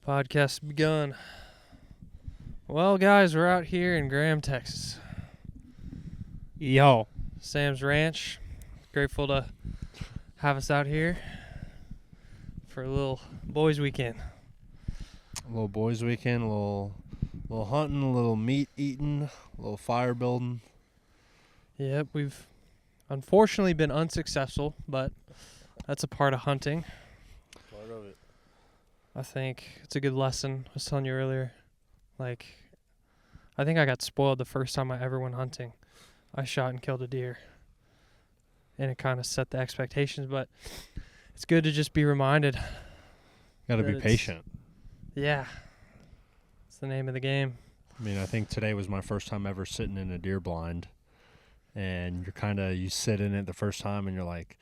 Podcast begun. Well, guys, we're out here in Graham, Texas. Yo. Sam's Ranch. Grateful to have us out here for a little boys' weekend. A little boys' weekend, a little hunting, a little meat eating, a little fire building. Yep, we've unfortunately been unsuccessful, but that's a part of hunting. Part of it. I think it's a good lesson. I was telling you earlier. Like, I think I got spoiled the first time I ever went hunting. I shot and killed a deer. And it kind of set the expectations, but it's good to just be reminded. Got to be patient. Yeah. It's the name of the game. I mean, I think today was my first time ever sitting in a deer blind. And you sit in it the first time and you're like,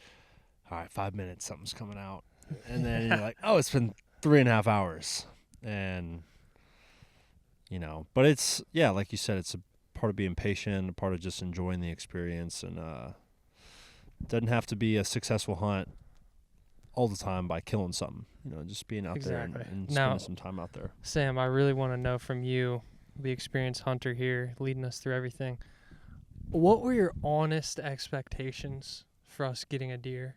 all right, 5 minutes, something's coming out. And then you're like, oh, it's been 3.5 hours. And, but it's, yeah, like you said, it's a part of being patient, a part of just enjoying the experience. And it doesn't have to be a successful hunt all the time by killing something. Just being out there and spending some time out there. Sam, I really want to know from you, the experienced hunter here, leading us through everything. What were your honest expectations for us getting a deer?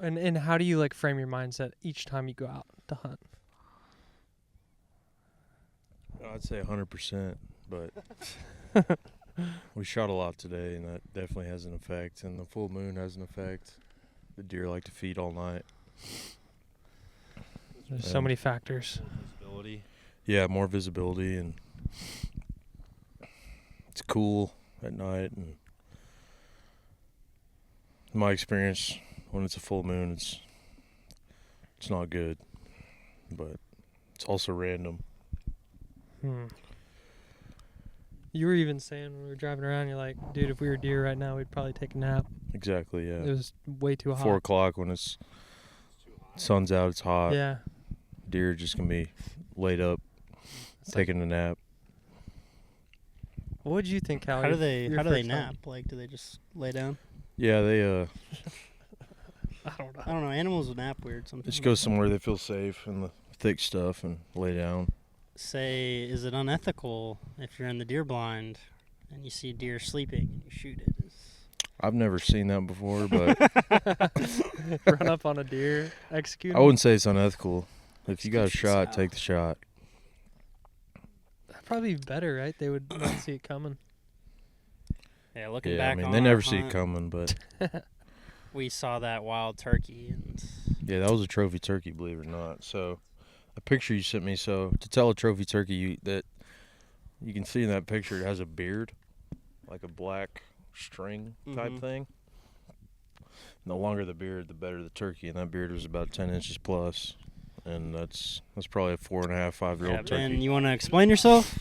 And how do you frame your mindset each time you go out to hunt? I'd say 100%, but we shot a lot today, and that definitely has an effect. And the full moon has an effect. The deer like to feed all night. There's so many factors. Visibility. Yeah, more visibility, and it's cool at night. And in my experience, when it's a full moon, it's not good, but it's also random. You were even saying when we were driving around, you're like, dude, if we were deer right now, we'd probably take a nap. Exactly, yeah. It was way too hot. 4 o'clock when it's sun's out, it's hot. Yeah. Deer just can be laid up, taking a nap. What did you think, Callie? How do they nap? Do they just lay down? Yeah, they I don't know. I don't know. Animals would nap weird sometimes. just go somewhere they feel safe in the thick stuff and lay down. Say, is it unethical if you're in the deer blind and you see a deer sleeping and you shoot it? I've never seen that before, but Run up on a deer, execute I wouldn't say it's unethical. If you got a shot, take the shot. That'd probably be better, right? They would not see it coming. Yeah, looking Yeah, back I mean, on they our never see it hunt, coming, but we saw that wild turkey. And yeah, that was a trophy turkey, believe it or not. So, a picture you sent me, so to tell a trophy turkey that you can see in that picture, it has a beard, like a black string type thing. And the longer the beard, the better the turkey, and that beard was about 10 inches plus, and that's probably a 4.5, 5-year-old turkey. And you want to explain yourself?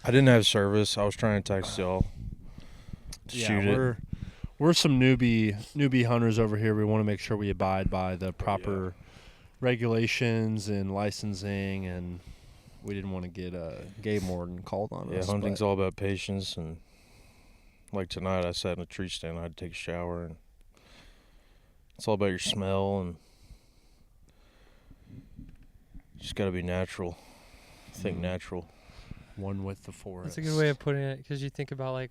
I didn't have service. I was trying to text y'all to shoot it. We're some newbie hunters over here. We want to make sure we abide by the proper regulations and licensing, and we didn't want to get a game warden called on us. Yeah, hunting's all about patience, and like tonight, I sat in a tree stand. I had to take a shower, and it's all about your smell, and you just got to be natural. Think natural. One with the forest. That's a good way of putting it, because you think about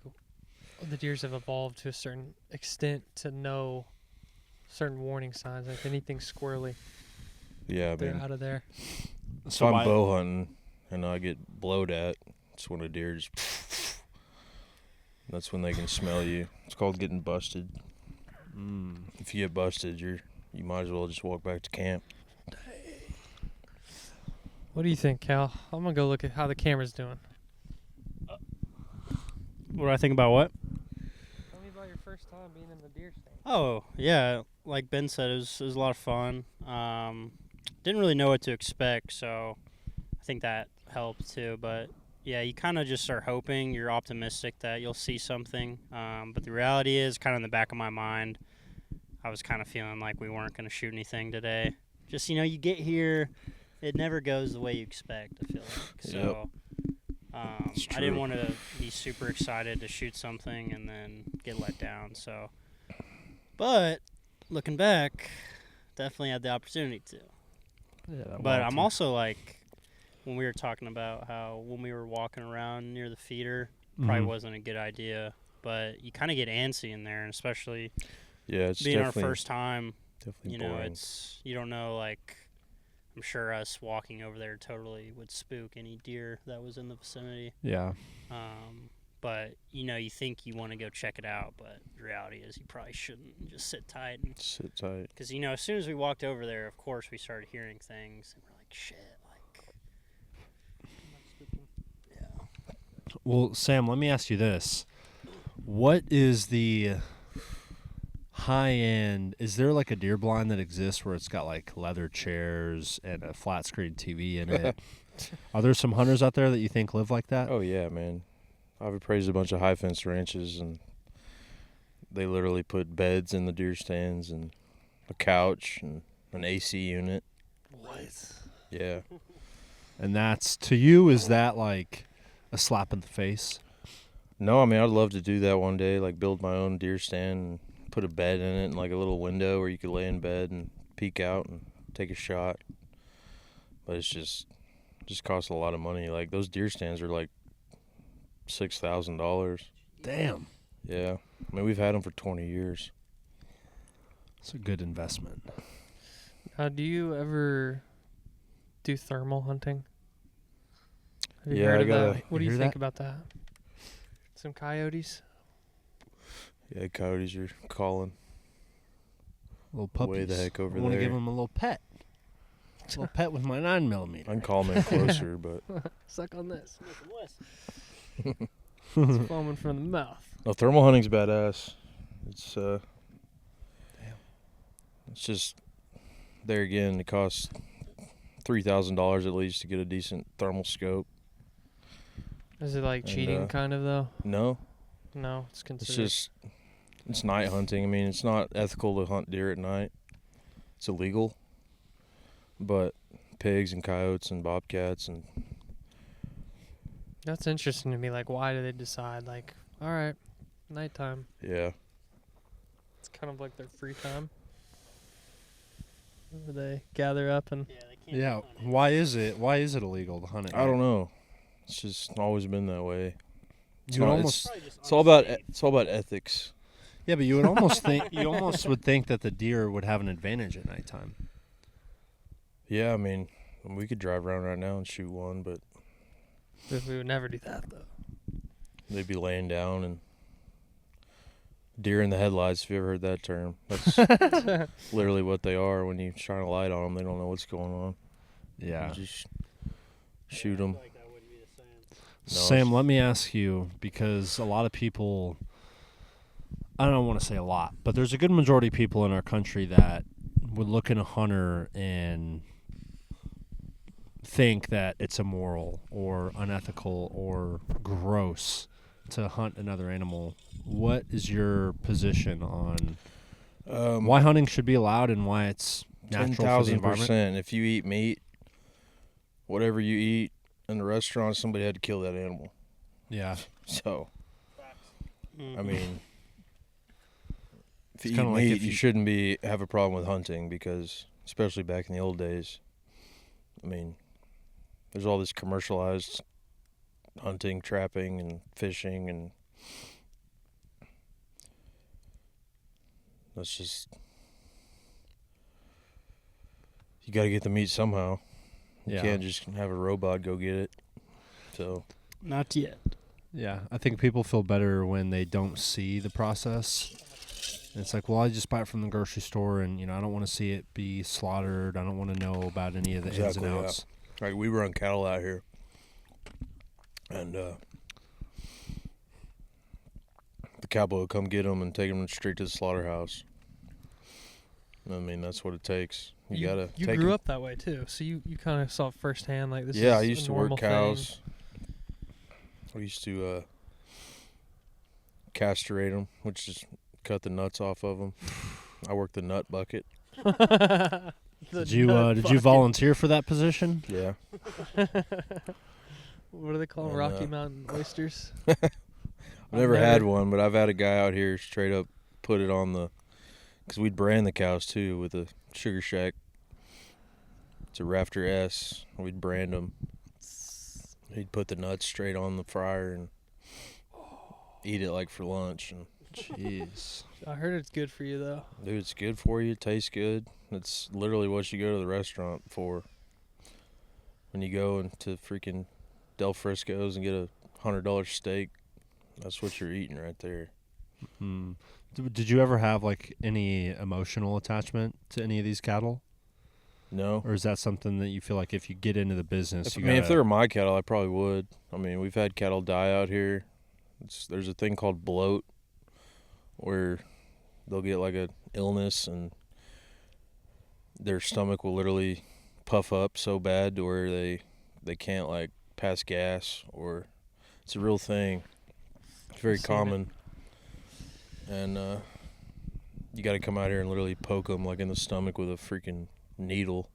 the deers have evolved to a certain extent to know certain warning signs, like anything squirrely. Yeah, I They're mean, out of there. if I'm bow hunting and I get blowed at, it's when a deer just. That's when they can smell you. It's called getting busted. If you get busted, you might as well just walk back to camp. What do you think, Cal? I'm going to go look at how the camera's doing. What do I think about what? Tell me about your first time being in the deer stand. Oh, yeah. Like Ben said, it was a lot of fun. Didn't really know what to expect, so I think that helped too. But, yeah, you kind of just start hoping. You're optimistic that you'll see something. But the reality is, kind of in the back of my mind, I was kind of feeling like we weren't going to shoot anything today. Just, you get here, it never goes the way you expect, I feel like. So I didn't want to be super excited to shoot something and then get let down. So, but looking back, definitely had the opportunity to. Yeah, But I'm also like, when we were talking about how when we were walking around near the feeder, probably wasn't a good idea. But you kind of get antsy in there, and especially it's being our definitely first time. definitely You know, boring. you don't know, like, I'm sure us walking over there totally would spook any deer that was in the vicinity. Yeah. But, you know, you think you want to go check it out, but the reality is you probably shouldn't, and just sit tight. Sit tight. Because, you know, as soon as we walked over there, of course, we started hearing things, and we're like, shit, like, yeah. Well, Sam, let me ask you this. What is the high end? Is there like a deer blind that exists where it's got like leather chairs and a flat screen TV in it? Are there some hunters out there that you think live like that? Oh yeah, man. I've appraised a bunch of high fence ranches, and they literally put beds in the deer stands and a couch and an AC unit. What? Yeah. And that's, to you, is that like a slap in the face? No, I mean, I'd love to do that one day, like build my own deer stand and put a bed in it and like a little window where you could lay in bed and peek out and take a shot. But it's just costs a lot of money. Like those deer stands are like $6,000. Damn. Yeah. I mean, we've had them for 20 years. It's a good investment. Do you ever do thermal hunting? Have you Yeah, heard I of gotta- that? What do you you hear think that? about that? Some coyotes? Yeah, coyotes are calling. Little puppies. Way the heck over I want to there. give them a little pet. A little pet with my 9mm. I can call them in closer, but Suck on this. It's foaming from the mouth. no, thermal hunting's badass. It's it's just there again. It costs $3,000 at least to get a decent thermal scope. Is it like And, cheating kind of though? No, No, it's it's considered. it's night hunting. I mean, it's not ethical to hunt deer at night. It's illegal. But pigs and coyotes and bobcats and That's interesting to me. Like, why do they decide, like, all right, nighttime? yeah. It's kind of like their free time. Where they gather up and. Yeah, they can't Yeah. hunt it. Why is it illegal to hunt at I don't night? know. It's just always been that way. It's You would not- almost Probably just It's all about unsafe. it's all about ethics. Yeah, but you would almost would think that the deer would have an advantage at nighttime. Yeah, I mean, we could drive around right now and shoot one, but We would never do that, though. they'd be laying down and deer in the headlights. If you ever heard that term, that's literally what they are. When you shine a light on them, they don't know what's going on. Yeah. You just shoot them. Like that wouldn't be the same. No, Sam, it's- let me ask you, because a lot of people, I don't want to say a lot, but there's a good majority of people in our country that would look at a hunter and think that it's immoral or unethical or gross to hunt another animal. What is your position on why hunting should be allowed and why it's natural for the environment? 10,000%. If you eat meat, whatever you eat in the restaurant, somebody had to kill that animal. Yeah. So, I mean, if It's you eat kinda like meat, if you you- shouldn't have a problem with hunting because, especially back in the old days, I mean, there's all this commercialized hunting, trapping, and fishing, and that's just, you got to get the meat somehow. You Yeah. can't just have a robot go get it. So, Not yet. Yeah, I think people feel better when they don't see the process. And it's like, well, I just buy it from the grocery store, and I don't want to see it be slaughtered. I don't want to know about any of the ins Exactly, and yeah. outs. like, we run cattle out here, and the cowboy will come get them and take them straight to the slaughterhouse. I mean, that's what it takes. You gotta You take grew 'em. up that way too, so you kind of saw it firsthand. Like this. Yeah, I is used a to normal work cows. We used to castrate them, which is cut the nuts off of them. I worked the nut bucket. Thing. Did you volunteer for that position? Yeah. What do they call them? And, Rocky Mountain oysters? I've never had one, but I've had a guy out here straight up put it on the, because we'd brand the cows too with a sugar shack. to Rafter S. We'd brand them. He'd put the nuts straight on the fryer and eat it like for lunch. And Jeez. I heard it's good for you though. dude, it's good for you. It tastes good. It's literally what you go to the restaurant for. When you go into freaking Del Frisco's and get a $100 steak, that's what you're eating right there. Mm. Did you ever have like any emotional attachment to any of these cattle? No. Or is that something that you feel like if you get into the business, If they were my cattle, I probably would. I mean, we've had cattle die out here. There's a thing called bloat where they'll get like a illness and their stomach will literally puff up so bad to where they can't like pass gas, or it's a real thing. It's very common. And you got to come out here and literally poke them like in the stomach with a freaking needle,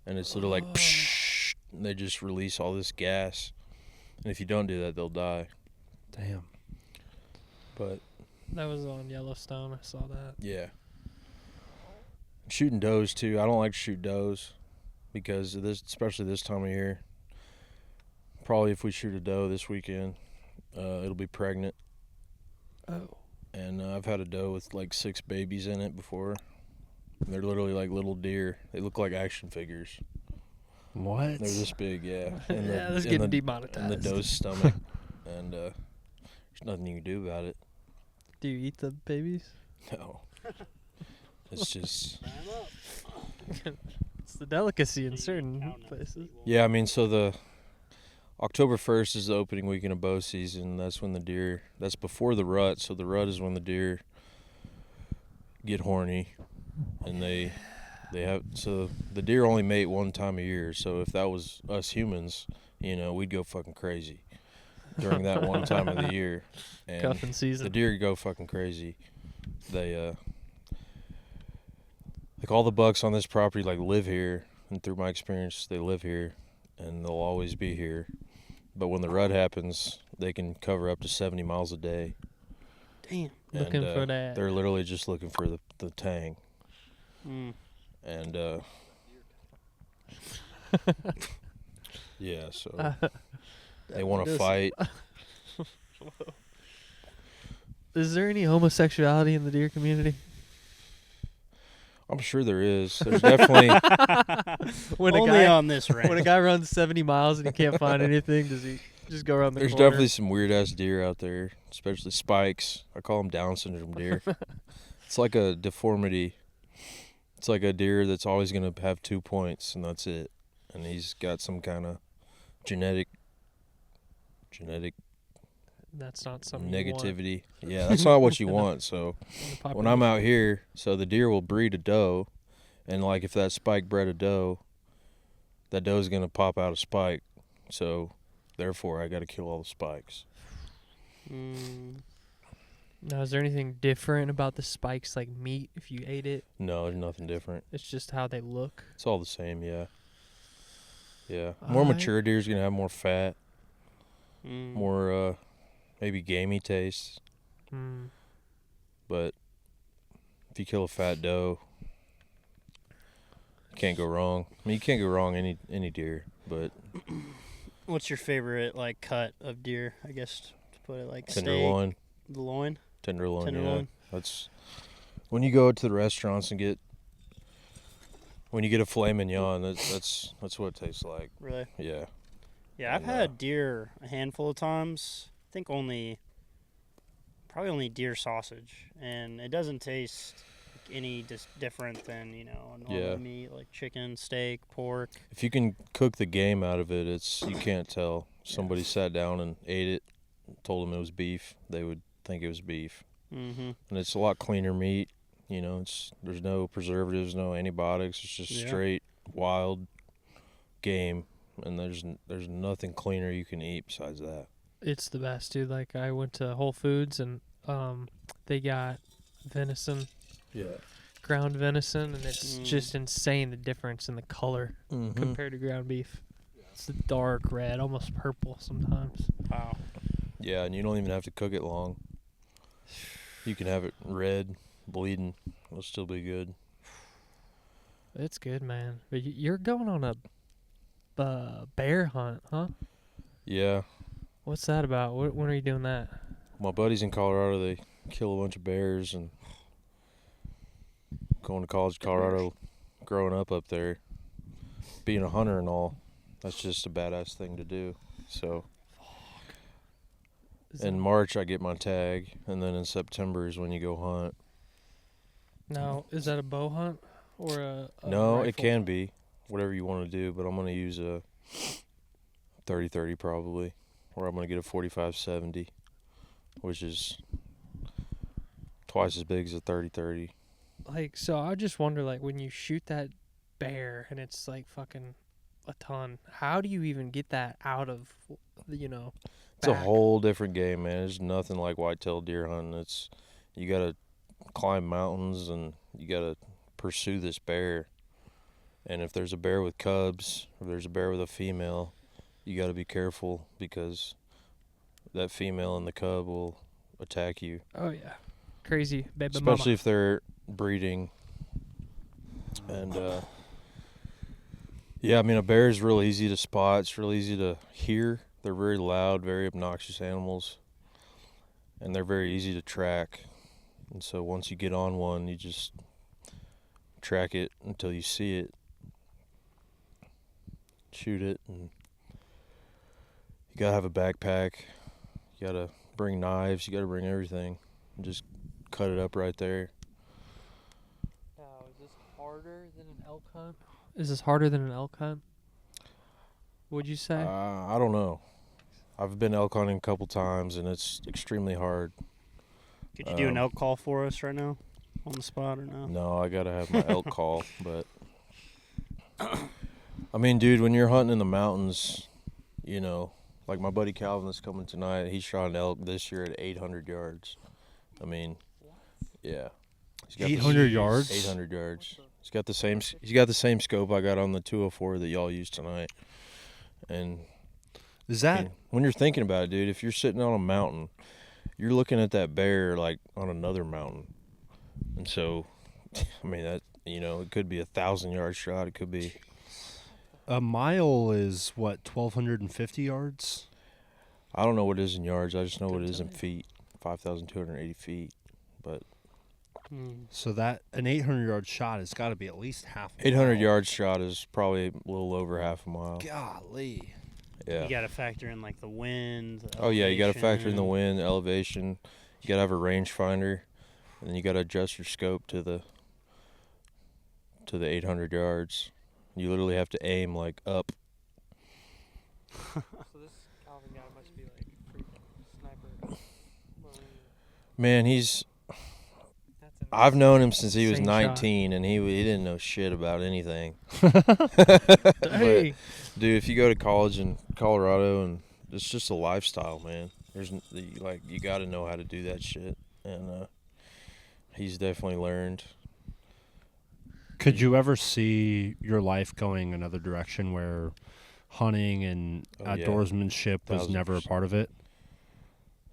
and it's literally like psh, and they just release all this gas, and if you don't do that, they'll die. Damn. But That was on Yellowstone. I saw that. yeah, shooting does too. I don't like to shoot does because of this, especially this time of year. Probably if we shoot a doe this weekend, it'll be pregnant. Oh. And I've had a doe with like 6 babies in it before. They're literally like little deer. They look like action figures. What? They're this big, yeah. Yeah, this is getting demonetized. In the doe's stomach. And there's nothing you can do about it. Do you eat the babies? No. It's just... It's the delicacy in certain places. Yeah, I mean, so the... October 1st is the opening weekend of bow season. That's when the deer... That's before the rut, so the rut is when the deer get horny. And they have... So the deer only mate one time a year, so if that was us humans, we'd go fucking crazy during that one time of the year. And Cuffing season. the deer go fucking crazy. They, like all the bucks on this property, like live here, and through my experience, they live here, and they'll always be here. But when the rut happens, they can cover up to 70 miles a day. Damn. Looking for that. They're literally just looking for the tang. Mm. And, yeah, so they want to fight. Is there any homosexuality in the deer community? I'm sure there is. There's definitely... Only on this ranch. When a guy runs 70 miles and he can't find anything, does he just go around the There's corner? definitely some weird-ass deer out there, especially spikes. I call them Down syndrome deer. It's like a deformity. It's like a deer that's always going to have 2 points, and that's it. And he's got some kind of genetic That's not something you want. negativity. Yeah, that's not what you want. So in the when I'm out here, so the deer will breed a doe, and like if that spike bred a doe, that doe's going to pop out a spike. So therefore, I got to kill all the spikes. Mm. Now, is there anything different about the spikes, like meat, if you ate it? No, there's nothing different. It's just how they look. It's all the same, yeah. Yeah. More mature deer's going to have more fat, Mm. more maybe gamey taste. Mm. But if you kill a fat doe, you can't go wrong. I mean, you can't go wrong any deer, but What's your favorite cut of deer? I guess to put it like tenderloin. steak, the loin. Tenderloin, yeah. Tenderloin. That's when you go to the restaurants and get a filet mignon. That's what it tastes like. Really? Yeah. Yeah, I've And, had deer a handful of times. I think probably only deer sausage, and it doesn't taste any different than normal Yeah. meat like chicken, steak, pork. If you can cook the game out of it, you can't tell. Somebody sat down and ate it, told them it was beef, they would think it was beef. Mm-hmm. And it's a lot cleaner meat. There's no preservatives, no antibiotics. It's just Yeah. straight wild game, and there's nothing cleaner you can eat besides that. It's the best, dude. Like, I went to Whole Foods, and they got venison, Yeah. ground venison, and it's Mm. just insane the difference in the color compared to ground beef. It's a dark red, almost purple sometimes. Wow. Yeah, and you don't even have to cook it long. You can have it red, bleeding. It'll still be good. It's good, man. But you're going on a bear hunt, huh? Yeah, What's that about? When are you doing that? my buddies in Colorado, they kill a bunch of bears, and going to college, Colorado, growing up there, being a hunter and all, that's just a badass thing to do. So in March I get my tag, and then in September is when you go hunt. Now, is that a bow hunt or a No, rifle? it can be whatever you want to do, but I'm going to use a 30-30 probably, or I'm going to get a 45-70, which is twice as big as a 30-30. Like, so I just wonder, like, when you shoot that bear and it's like fucking a ton, how do you even get that out of, It's a back? whole different game, man. There's nothing like whitetail deer hunting. You got to climb mountains, and you got to pursue this bear. And if there's a bear with cubs, or there's a bear with a female, you got to be careful, because that female and the cub will attack you. Oh yeah, crazy baby Especially mama. if they're breeding. And yeah, I mean, a bear is real easy to spot. It's real easy to hear. They're very loud, very obnoxious animals, and they're very easy to track. And so once you get on one, you just track it until you see it, shoot it, and you gotta have a backpack. You gotta bring knives. You gotta bring everything, and just cut it up right there. Now, is this harder than an elk hunt? Is this harder than an elk hunt? Would you say? I don't know. I've been elk hunting a couple times, and it's extremely hard. Could you do an elk call for us right now on the spot or no? No, I gotta have my elk call, but I mean, dude, when you're hunting in the mountains, like my buddy Calvin that's coming tonight, he shot an elk this year at 800 yards. I mean, yeah, he's got 800 yards? 800 yards. He's got the same scope I got on the 204 that y'all used tonight. And Is I that mean, when you're thinking about it, dude, if you're sitting on a mountain, you're looking at that bear like on another mountain. And so, I mean, that, it could be 1,000-yard shot. It could be. a mile? Is what, 1,250 yards? I don't know what it is in yards. I just know what it is in feet. 5,280 feet. But So that an 800-yard shot has got to be at least half a 800-yard shot is probably a little over half a mile. Golly. Yeah. You got to factor in like the wind. The Oh yeah, you got to factor in the elevation. wind, elevation. You got to have a rangefinder, and then you got to adjust your scope to the 800 yards. You literally have to aim like up. So this Calvin guy must be like freaking sniper. Man, I've known him since he was 19, and he didn't know shit about anything. Hey, But, dude, if you go to college in Colorado, and it's just a lifestyle, man. You got to know how to do that shit, and he's definitely learned. Could you ever see your life going another direction where hunting and Oh, yeah. outdoorsmanship was never a 1000%. part of it?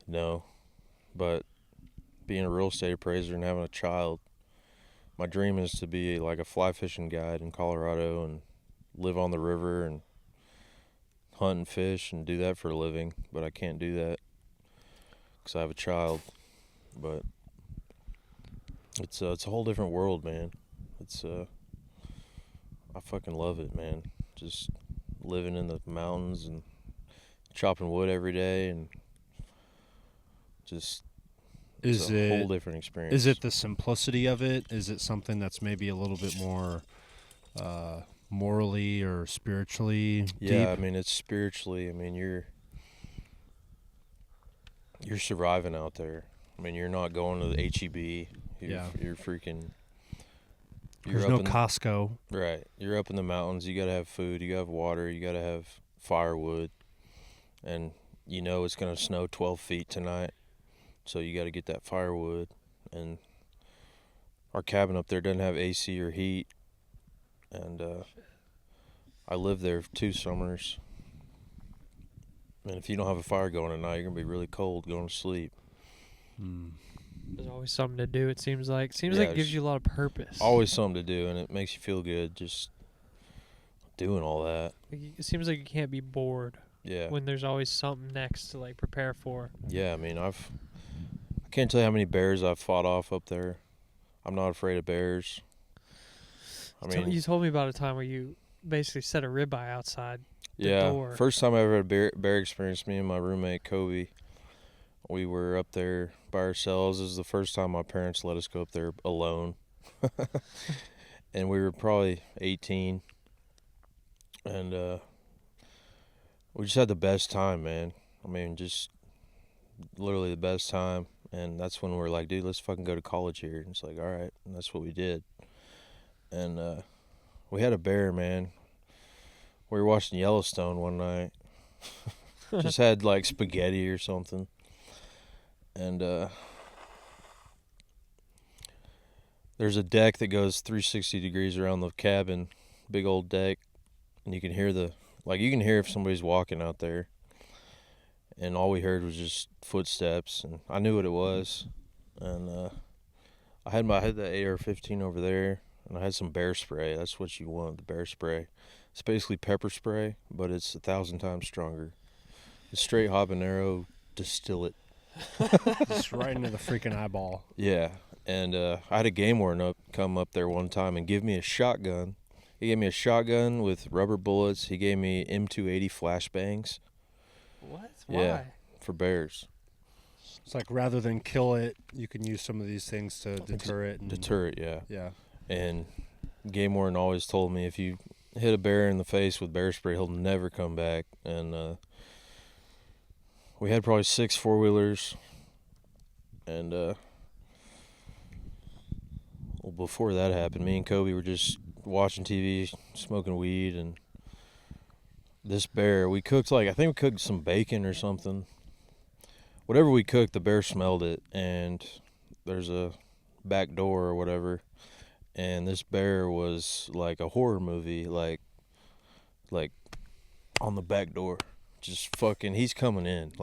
No, but being a real estate appraiser and having a child, my dream is to be like a fly fishing guide in Colorado and live on the river and hunt and fish and do that for a living. But I can't do that because I have a child. But it's a whole different world, man. I fucking love it, man. Just living in the mountains and chopping wood every day, and just it's a whole different experience. Is it the simplicity of it? Is it something that's maybe a little bit more morally or spiritually Yeah, I deep? mean, it's spiritually. I mean, you're surviving out there. I mean, you're not going to the HEB. You're freaking. There's no Costco. Right. You're up in the mountains. You got to have food. You got to have water. You got to have firewood. And it's going to snow 12 feet tonight. So you got to get that firewood. And our cabin up there doesn't have AC or heat. And I lived there for 2 summers. And if you don't have a fire going at night, you're going to be really cold going to sleep. There's always something to do. It seems like it Yeah, gives you a lot of purpose. always something to do, and it makes you feel good just doing all that. It seems like you can't be bored Yeah. when there's always something next to like prepare for. Yeah, I mean, I can't tell you how many bears I've fought off up there. I'm not afraid of bears. I mean, You told me about a time where you basically set a ribeye outside the yeah, door. first time I ever had a bear experience, me and my roommate Kobe, we were up there by ourselves. This is the first time my parents let us go up there alone. And we were probably 18. And we just had the best time, man. I mean, just literally the best time. And that's when we were like, dude, let's fucking go to college here. And it's like, all right. And that's what we did. And we had a bear, man. We were watching Yellowstone one night. Just had like spaghetti or something. And there's a deck that goes 360 degrees around the cabin. Big old deck. And you can hear you can hear if somebody's walking out there. And all we heard was just footsteps, and I knew what it was. And I had the AR-15 over there, and I had some bear spray. That's what you want, the bear spray. It's basically pepper spray, but it's 1,000 times stronger. It's straight habanero distillate. Just right into the freaking eyeball. Yeah, and I had a game warden come up there one time and give me a shotgun. He gave me a shotgun with rubber bullets. He gave me M280 flashbangs. What? Yeah. Why? For bears. It's like rather than kill it, you can use some of these things to deter it. Deter it, yeah. Yeah. And game warden always told me if you hit a bear in the face with bear spray, he'll never come back. And we had probably 6 4-wheelers. And well, before that happened, me and Kobe were just watching TV, smoking weed, and this bear, I think we cooked some bacon or something. Whatever we cooked, the bear smelled it, and there's a back door or whatever, and this bear was like a horror movie, like on the back door, just fucking, he was coming in.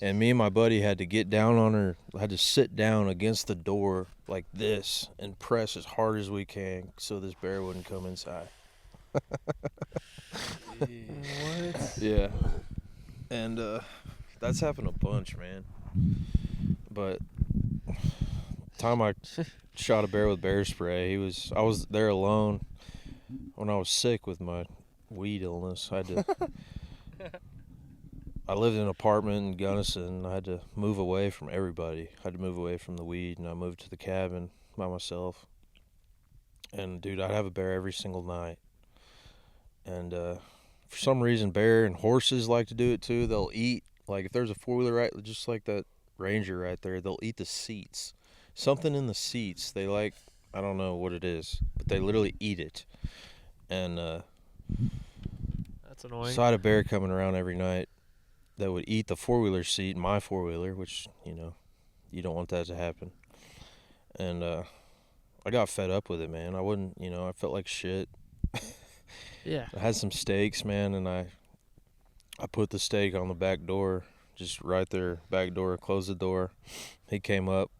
And me and my buddy had to get down on her, had to sit down against the door like this and press as hard as we can so this bear wouldn't come inside. What? Yeah. And that's happened a bunch, man. But time I shot a bear with bear spray, I was there alone when I was sick with my weed illness. I lived in an apartment in Gunnison. I had to move away from everybody. I had to move away from the weed, and I moved to the cabin by myself. And dude, I'd have a bear every single night. And for some reason, bear and horses like to do it too. They'll eat, like if there's a 4-wheeler right, just like that Ranger right there, they'll eat the seats. Something in the seats, they like, I don't know what it is, but they literally eat it. And That's annoying. so I had a bear coming around every night that would eat the 4-wheeler seat, my 4-wheeler, which, you don't want that to happen. And I got fed up with it, man. I felt like shit. Yeah. I had some steaks, man, and I put the steak on the back door, just right there, back door, closed the door. He came up,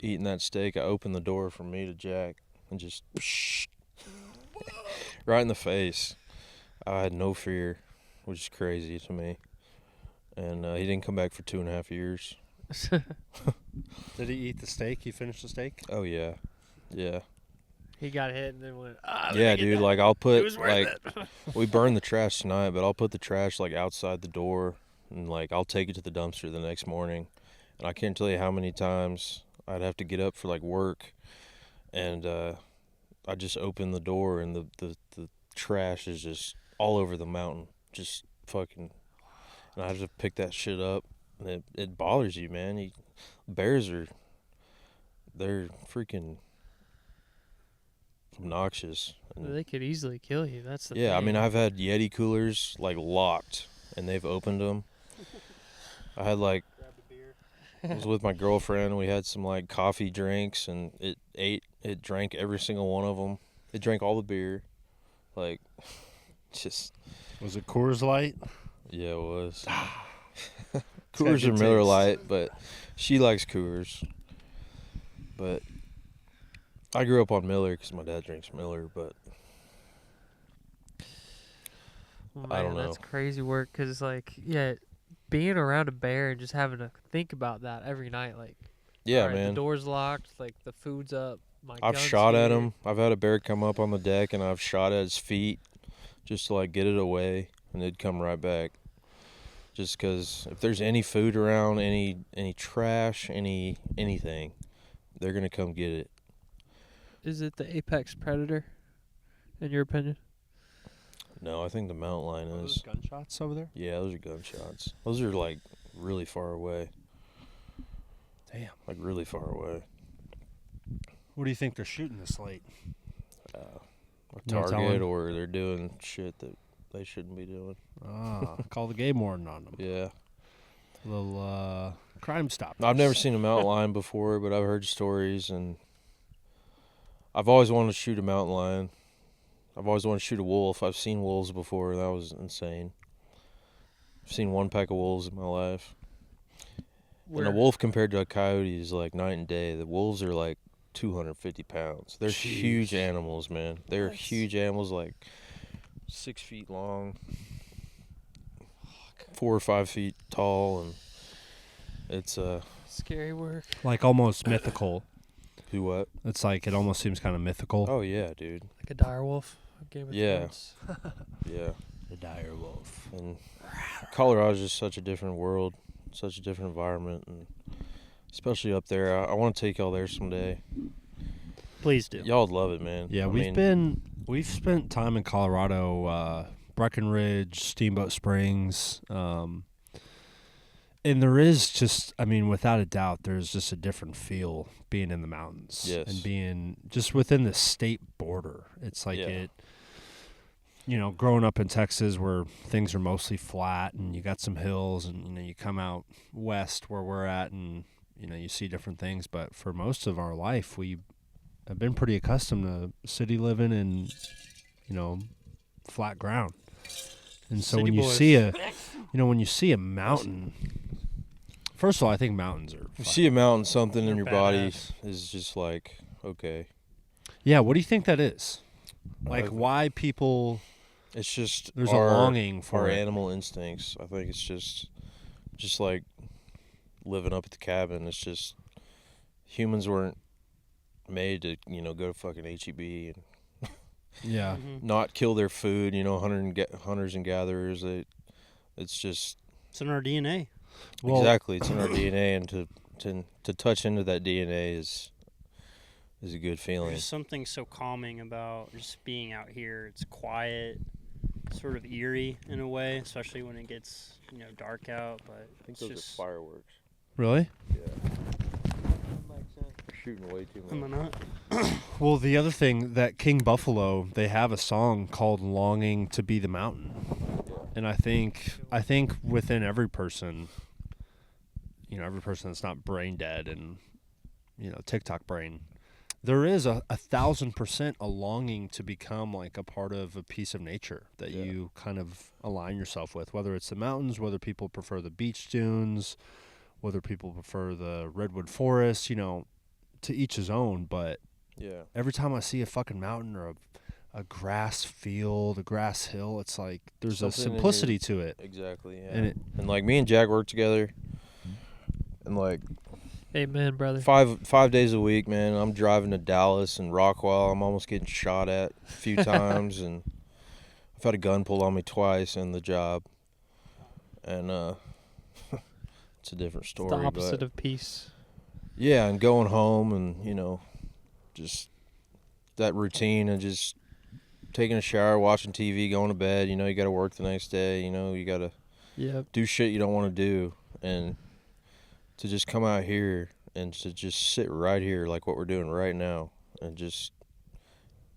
eating that steak. I opened the door from me to Jack, and just right in the face. I had no fear, which is crazy to me. And he didn't come back for 2.5 years. Did he eat the steak? He finished the steak? Oh, yeah. Yeah. He got hit and then went, Yeah, dude, like I'll it put, was worth it. we burned the trash tonight, but I'll put the trash like outside the door, and like I'll take it to the dumpster the next morning. And I can't tell you how many times I'd have to get up for like work, and I just open the door and the trash is just all over the mountain, just fucking, and I have to pick that shit up, and it bothers you, man. Bears they're freaking obnoxious. And They could easily kill you. That's the yeah, thing. I mean, I've had Yeti coolers like locked, and they've opened them. I had like, I was with my girlfriend, and we had some like coffee drinks, and it drank every single one of them. It drank all the beer, like, just. Was it Coors Light? Yeah, it was. It's got Coors or good Miller taste. Lite, but She likes Coors, but I grew up on Miller because my dad drinks Miller. But Man, I don't know. That's crazy work because, like, yeah, being around a bear and just having to think about that every night, like, yeah, all right, man, the door's locked, like, the food's up, my I've gun's shot at here. him. I've had a bear come up on the deck and I've shot at his feet just to like get it away, and it'd come right back. Just because if there's any food around, any trash, anything, they're gonna come get it. Is it the apex predator, in your opinion? No, I think the mountain lion Are those is. gunshots over there? Yeah, those are gunshots. Those are like really far away. Damn. Like really far away. What do you think they're shooting this late? A No target, telling. or they're doing shit that they shouldn't be doing. Call the game warden on them. Yeah. A little crime stop. I've never seen a mountain lion before, but I've heard stories, and I've always wanted to shoot a mountain lion. I've always wanted to shoot a wolf. I've seen wolves before. That was insane. I've seen one pack of wolves in my life. And a wolf compared to a coyote is like night and day. The wolves are like 250 pounds. They're Jeez. huge animals, man. They're That's- huge animals, like 6 feet long, 4 or 5 feet tall, and it's Scary work. Like almost mythical. who what? It's like it almost seems kind of mythical. Oh yeah, dude. Like a dire wolf. Game of Yeah. Thrones. Yeah. The dire wolf. And Colorado's just such a different world, such a different environment, and especially up there. I want to take y'all there someday. Please do. Y'all would love it, man. Yeah, I we've mean, spent time in Colorado, Breckenridge, Steamboat Springs, and there is just, I mean, without a doubt, there's just a different feel being in the mountains. Yes. And being just within the state border. It's like Yeah. growing up in Texas where things are mostly flat and you got some hills, and, you come out west where we're at and, you see different things. But for most of our life, we have been pretty accustomed to city living and, flat ground. And so City when you boys. see a mountain, first of all, I think mountains are. if you see a mountain, something in They're your body badass. is just like, okay. Yeah, what do you think that is? Like, Uh, why people? It's just There's our, a longing for our it. animal instincts. I think it's just like living up at the cabin. It's just humans weren't made to, go to fucking HEB and Yeah, Mhm. not kill their food. Hunters and gatherers. It's just It's in our DNA. Well, exactly. It's in our DNA, and to touch into that DNA is a good feeling. There's something so calming about just being out here. It's quiet, sort of eerie in a way, especially when it gets dark out. But I think it's those just are fireworks. really? You're shooting way too am I much. not? Well, the other thing that King Buffalo, they have a song called "Longing to Be the Mountain," and I think within every person, every person that's not brain dead and TikTok brain, there is a 1,000% a longing to become like a part of a piece of nature that Yeah. you kind of align yourself with, whether it's the mountains, whether people prefer the beach dunes, whether people prefer the redwood forest, to each his own. But Yeah. every time I see a fucking mountain or a grass field, a grass hill, it's like there's a Something in simplicity to it. Exactly. Yeah. And And like me and Jack work together, and like Amen, brother. 5 days a week, man. I'm driving to Dallas and Rockwell. I'm almost getting shot at a few times, and I've had a gun pulled on me twice in the job. And it's a different It's story. the opposite but of peace. yeah, and going home and just that routine of just taking a shower, watching TV, going to bed. You got to work the next day. You got to Yep. do shit you don't want to do, and to just come out here and to just sit right here like what we're doing right now, and just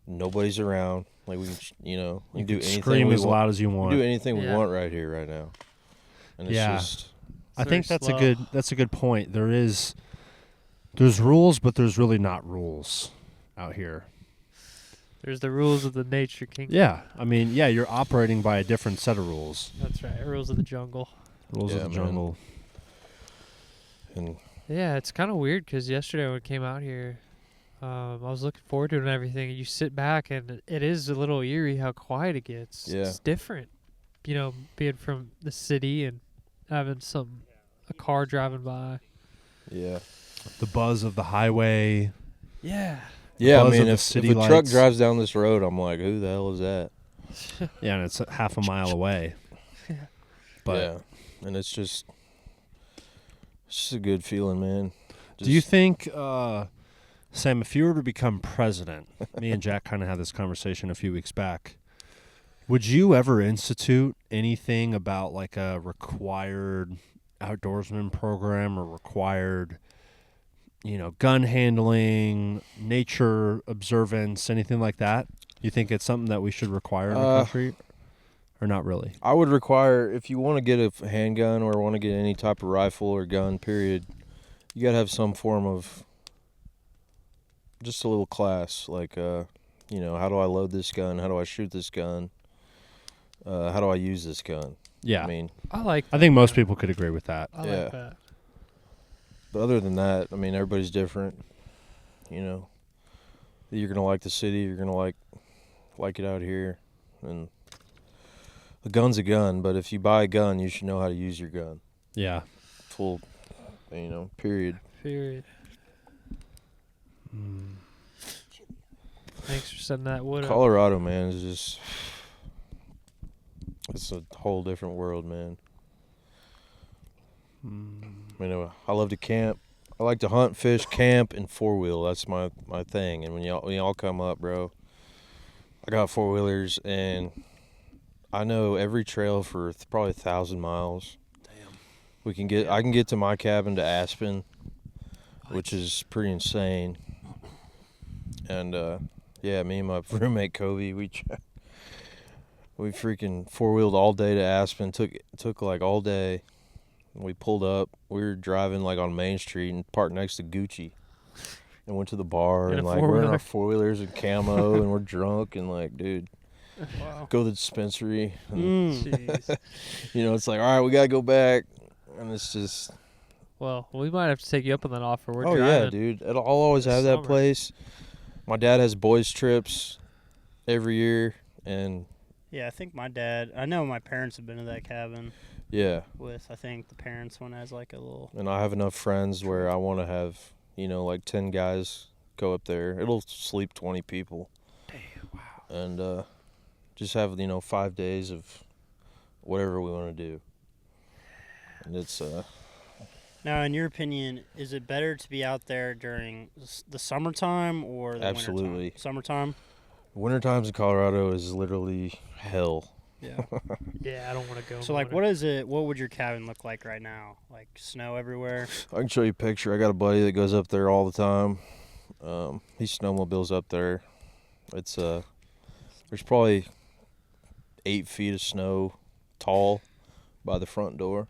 nobody's around, like we can we you can do can anything scream we as want. loud as you We want. can do anything we Yeah. want right here right now, and it's Yeah. just I It's think very that's slow. a good point. There's rules, but there's really not rules out here. There's the rules of the nature king. Yeah, I mean, you're operating by a different set of rules. That's right. Rules of the jungle. Rules Yeah, of the man. jungle. and Yeah, it's kind of weird because yesterday when I came out here, I was looking forward to it and everything. And you sit back and it is a little eerie how quiet it gets. Yeah. It's different, being from the city and having a car driving by. Yeah. The buzz of the highway. Yeah. Yeah, I buzz mean, of the if city a truck lights. drives down this road, I'm like, who the hell is that? Yeah, and it's half a mile away. But yeah, and it's just a good feeling, man. do you think, Sam, if you were to become president, me and Jack kind of had this conversation a few weeks back, would you ever institute anything about like a required outdoorsman program or required, gun handling, nature observance, anything like that? You think it's something that we should require in the country or not really? I would require, if you want to get a handgun or want to get any type of rifle or gun, period, you got to have some form of just a little class. Like, how do I load this gun? How do I shoot this gun? How do I use this gun? Yeah. I mean, I think most people could agree with that. I yeah. like that. But other than that, I mean, everybody's different. You're going to like the city, you're going to like it out here. And a gun's a gun, but if you buy a gun, you should know how to use your gun. Yeah. Full, period. Period. Thanks for setting that wood up. Colorado, man, is just, it's a whole different world, man. I love to camp. I like to hunt, fish, camp, and four-wheel. That's my thing. And when y'all come up, bro, I got four-wheelers, and I know every trail for probably 1,000 miles. Damn. I can get to my cabin to Aspen, which is pretty insane. And me and my roommate Kobe, we freaking four-wheeled all day to Aspen. Took like all day. We pulled up. We were driving like on Main Street and parked next to Gucci, and went to the bar and like we're in our four-wheelers and camo and we're drunk and like, dude, go to the dispensary. And, Jeez. It's like, all right, we gotta go back, and it's just. Well, we might have to take you up on that offer. We're driving. Yeah, dude. I'll always have that place. My dad has boys trips every year, and. Yeah, I think I know my parents have been to that cabin. Yeah. With, I think, the parents one has like a little. And I have enough friends where I want to have, like 10 guys go up there. It'll sleep 20 people. Damn, wow. And just have, 5 days of whatever we want to do. And it's. Now, in your opinion, is it better to be out there during the summertime or the Absolutely. wintertime? Summertime? Wintertimes in Colorado is literally hell. Yeah. Yeah, I don't want to go. So, like, what would your cabin look like right now? Like, snow everywhere? I can show you a picture. I got a buddy that goes up there all the time. He snowmobiles up there. It's there's probably 8 feet of snow tall by the front door.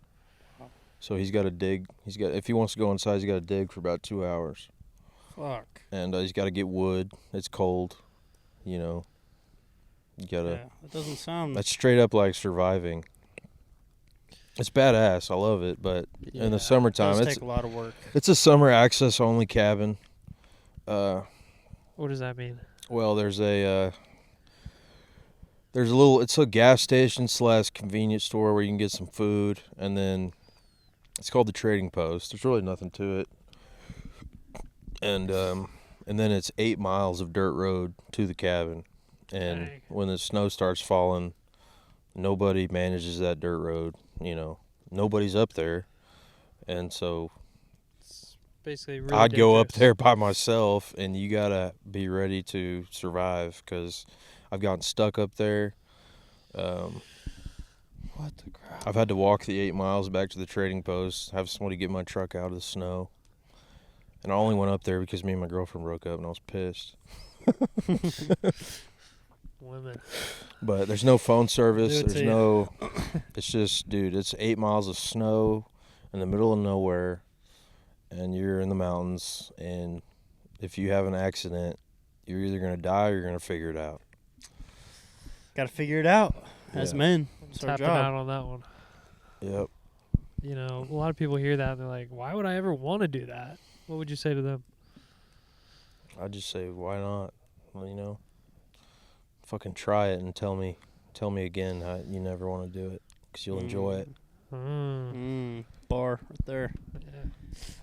So he's got to dig. If he wants to go inside, he's got to dig for about 2 hours. Fuck. And he's got to get wood. It's cold. You gotta. Yeah, it doesn't sound. That's straight up like surviving. It's badass. I love it, but in the summertime, it does take a lot of work. It's a summer access only cabin. What does that mean? Well, there's a it's a gas station / convenience store where you can get some food, and then it's called the Trading Post. There's really nothing to it, and then it's 8 miles of dirt road to the cabin. And Dang. when the snow starts falling, nobody manages that dirt road. Nobody's up there, and so It's basically really I'd go up dangerous. there by myself, and you gotta be ready to survive because I've gotten stuck up there. What the crap? I've had to walk the 8 miles back to the Trading Post, have somebody get my truck out of the snow, and I only went up there because me and my girlfriend broke up, and I was pissed. Women. But there's no phone service. Do it to There's you. no. It's just, dude. It's 8 miles of snow in the middle of nowhere, and you're in the mountains. And if you have an accident, you're either gonna die or you're gonna figure it out. Got to figure it out as Yeah. men. It's our Tapping job. out on that one. Yep. you know, a lot of people hear that and they're like, why would I ever want to do that? What would you say to them? I just say, why not? Well, you know, fucking try it and tell me again how you never want to do it, because you'll enjoy it. Bar right there. Yeah.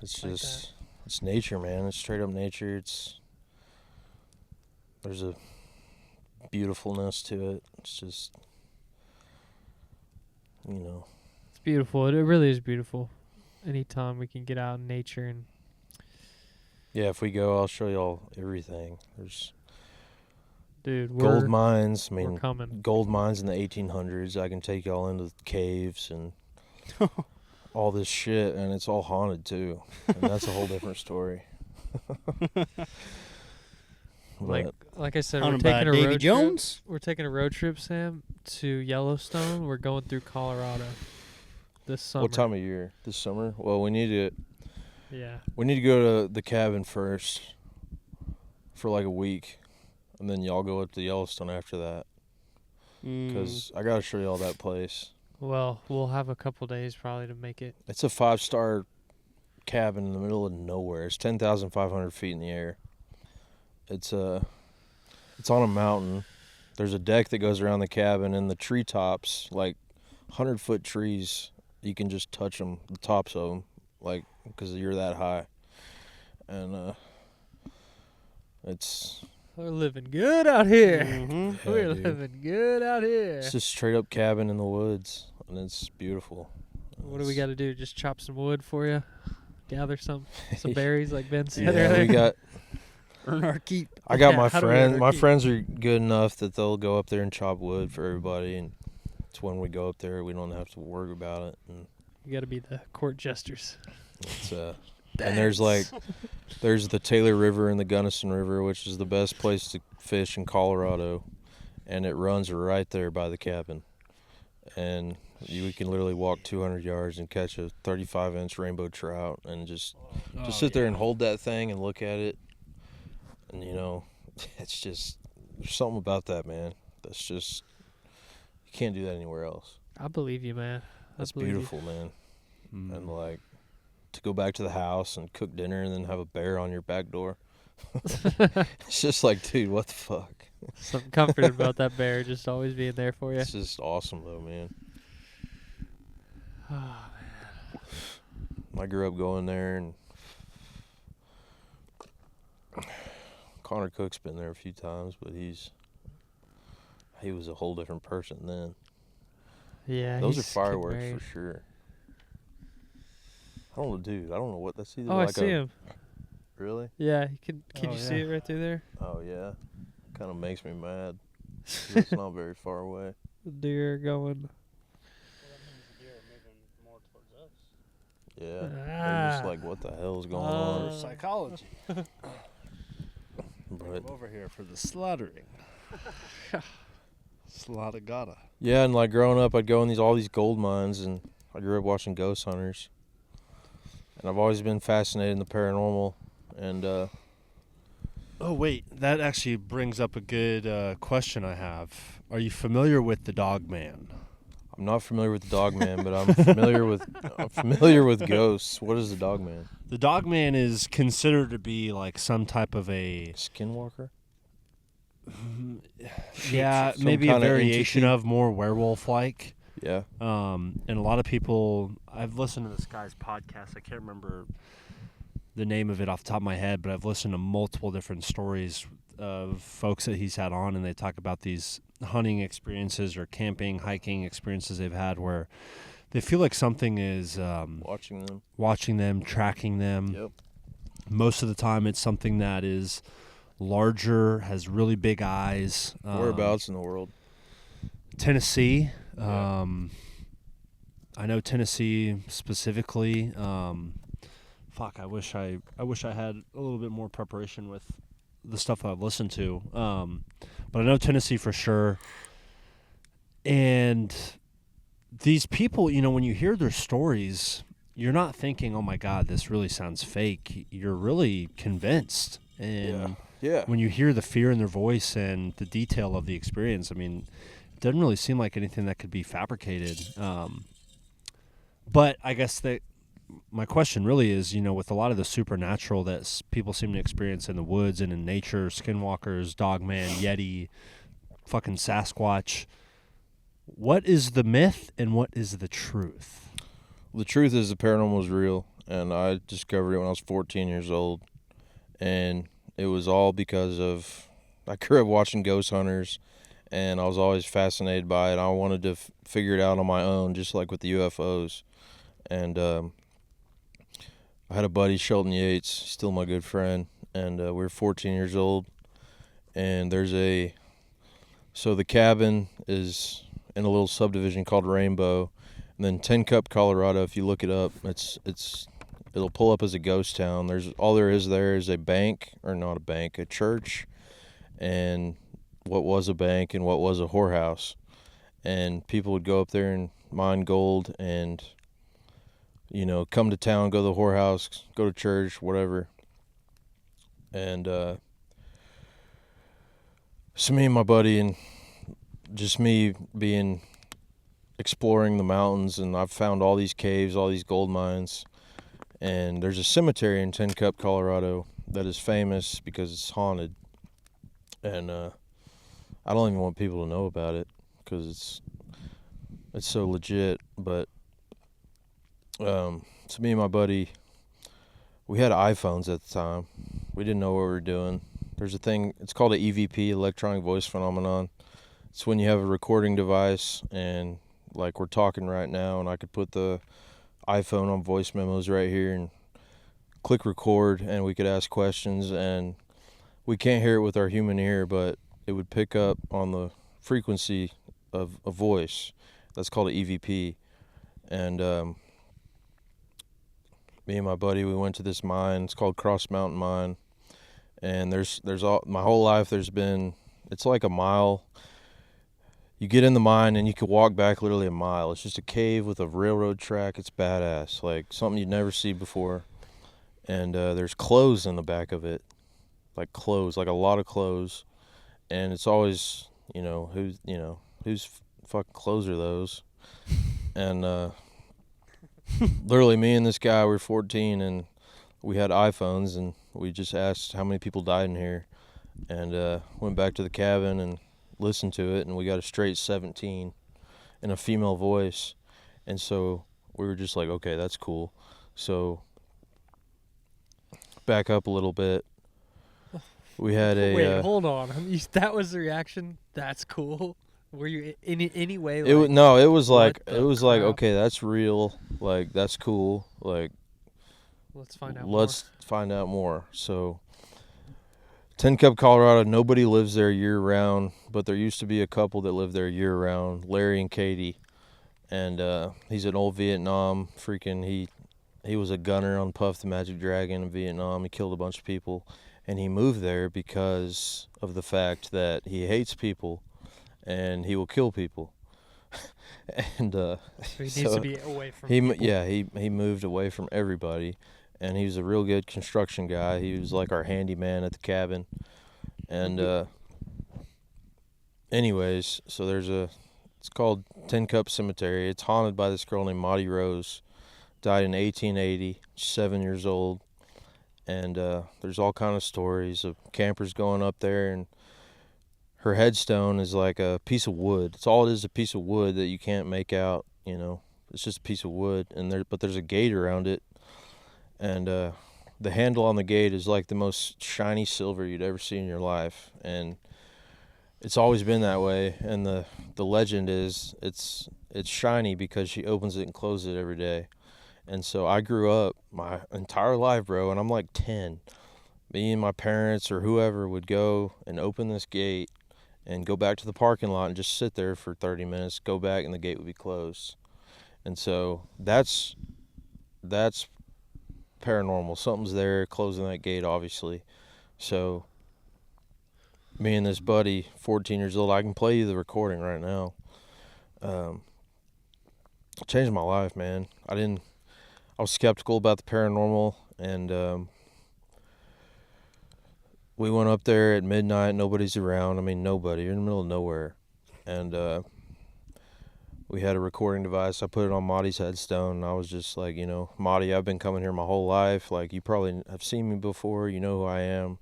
It's like just, it's nature, man. It's straight up nature. There's a beautifulness to it. It's just, you know. It's beautiful. It really is beautiful. Anytime we can get out in nature and Yeah, if we go, I'll show y'all everything. There's dude, gold mines. I we're mean, coming. gold mines in the 1800s. I can take y'all into the caves and all this shit, and it's all haunted too. And that's a whole different story. Like I said, we're Haunted taking by a Davy road Jones? trip. We're taking a road trip, Sam, to Yellowstone. We're going through Colorado this summer. What time of year? This summer? Well, we need to Yeah. go to the cabin first for like a week, and then y'all go up to Yellowstone after that. Because I gotta show y'all that place. Well, we'll have a couple days probably to make it. It's a 5-star cabin in the middle of nowhere. It's 10,500 feet in the air. It's on a mountain. There's a deck that goes around the cabin, and the treetops, like 100-foot trees, you can just touch them, the tops of them, like, because you're that high. And it's... We're living good out here. Yeah, We're dude. living good out here. It's just straight up cabin in the woods, and it's beautiful. What do we got to do? Just chop some wood for you? Gather some berries like Ben said Yeah, earlier? we got... Earn our keep. I got Yeah, my how do we friends. ever My keep- friends are good enough that they'll go up there and chop wood for everybody, and it's when we go up there we don't have to worry about it. And You got to be the court jesters. it's and there's the Taylor River and the Gunnison River, which is the best place to fish in Colorado, and it runs right there by the cabin, and we can literally walk 200 yards and catch a 35-inch rainbow trout, and just sit there and hold that thing and look at it. And, you know, it's just, there's something about that, man. That's just, you can't do that anywhere else. I believe you, man. That's beautiful, man. And, like, to go back to the house and cook dinner and then have a bear on your back door. It's just like, dude, what the fuck? Something comforting about that bear just always being there for you. It's just awesome, though, man. I grew up going there, and Connor Cook's been there a few times, but he was a whole different person then. Yeah, Those are he's getting fireworks married. for sure. I don't know, dude. I don't know what that's either. Oh, like I see him. Really? Yeah, can Oh, you see yeah. it right through there? Oh yeah. Kind of makes me mad. 'Cause it's not very far away. The deer going. Yeah. They're just Ah. like, what the hell is going Oh. on? Psychology. But I'm over here for the slaughtering. Slaughtergata. yeah, and like growing up, I'd go in all these gold mines, and I grew up watching ghost hunters. And I've always been fascinated in the paranormal, and Oh, wait. That actually brings up a good question I have. Are you familiar with the Dogman? I'm not familiar with the Dogman, but I'm familiar with ghosts. What is the Dogman? The Dogman is considered to be like some type of a... Skinwalker? Yeah, Some maybe a kinda variation entity? of more werewolf-like. Yeah. And a lot of people... I've listened to this guy's podcast. I can't remember the name of it off the top of my head, but I've listened to multiple different stories of folks that he's had on, and they talk about these hunting experiences or camping, hiking experiences they've had where they feel like something is Watching them. tracking them. Yep. Most of the time it's something that is larger, has really big eyes. Whereabouts in the world? Tennessee. Yeah. I know Tennessee specifically. I wish I had a little bit more preparation with the stuff I've listened to. But I know Tennessee for sure. And these people, you know, when you hear their stories, you're not thinking, "Oh my God, this really sounds fake." You're really convinced. And Yeah. when you hear the fear in their voice and the detail of the experience, I mean, it doesn't really seem like anything that could be fabricated. But I guess that my question really is, with a lot of the supernatural that people seem to experience in the woods and in nature, skinwalkers, Dogman, Yeti, fucking Sasquatch, what is the myth and what is the truth? The truth is the paranormal is real, and I discovered it when I was 14 years old, and it was all because of I grew up watching ghost hunters, and I was always fascinated by it. I wanted to figure it out on my own, just like with the UFOs. And I had a buddy, Shelton Yates, still my good friend, and we were 14 years old, and so the cabin is in a little subdivision called Rainbow, and then 10 Cup, Colorado, if you look it up, it'll pull up as a ghost town. All there is a bank, or not a bank, a church, and what was a bank and what was a whorehouse. And people would go up there and mine gold and, come to town, go to the whorehouse, go to church, whatever. And so me and my buddy, and just me exploring the mountains, and I've found all these caves, all these gold mines. And there's a cemetery in 10 Cup, Colorado that is famous because it's haunted. And I don't even want people to know about it because it's so legit. But so me and my buddy, we had iPhones at the time. We didn't know what we were doing. There's a thing, it's called an EVP, electronic voice phenomenon. It's when you have a recording device, and like we're talking right now, and I could put the iPhone on voice memos right here and click record, and we could ask questions, and we can't hear it with our human ear, but it would pick up on the frequency of a voice. That's called an EVP. And me and my buddy, we went to this mine. It's called Cross Mountain Mine. And my whole life it's like a mile. You get in the mine and you can walk back literally a mile. It's just a cave with a railroad track. It's badass, like something you'd never see before. And there's clothes in the back of it, like a lot of clothes. And it's always, whose fucking clothes are those? And literally me and this guy, we were 14, and we had iPhones, and we just asked how many people died in here, and went back to the cabin and listened to it, and we got a straight 17 in a female voice. And so we were just like, okay, that's cool. So back up a little bit. We had Wait, hold on. That was the reaction? That's cool. Were you in any way like... it was like, crap? okay, that's real. Like, that's cool. Like, let's find out find out more. So 10 Cup, Colorado, nobody lives there year round, but there used to be a couple that lived there year round, Larry and Katie. And he's an old Vietnam he was a gunner on Puff the Magic Dragon in Vietnam. He killed a bunch of people, and he moved there because of the fact that he hates people and he will kill people. And so he needs to be away from people. He moved away from everybody. And he was a real good construction guy. He was like our handyman at the cabin. And anyways, so it's called 10 Cup Cemetery. It's haunted by this girl named Maudie Rose. Died in 1880, 7 years old. And there's all kind of stories of campers going up there, and her headstone is like a piece of wood. It's all it is, a piece of wood that you can't make out, It's just a piece of wood, but there's a gate around it. And the handle on the gate is like the most shiny silver you'd ever see in your life. And it's always been that way. And the legend is it's shiny because she opens it and closes it every day. And so I grew up my entire life, bro, and I'm like 10. Me and my parents or whoever would go and open this gate and go back to the parking lot and just sit there for 30 minutes, go back, and the gate would be closed. And so that's paranormal. Something's there closing that gate, obviously. So me and this buddy, 14 years old, I can play you the recording right now. Changed my life, man. I was skeptical about the paranormal, and we went up there at midnight. Nobody's around. I mean, nobody. You're in the middle of nowhere. And we had a recording device. I put it on Marty's headstone, and I was just like, you know, Marty, I've been coming here my whole life. Like, you probably have seen me before. You know who I am.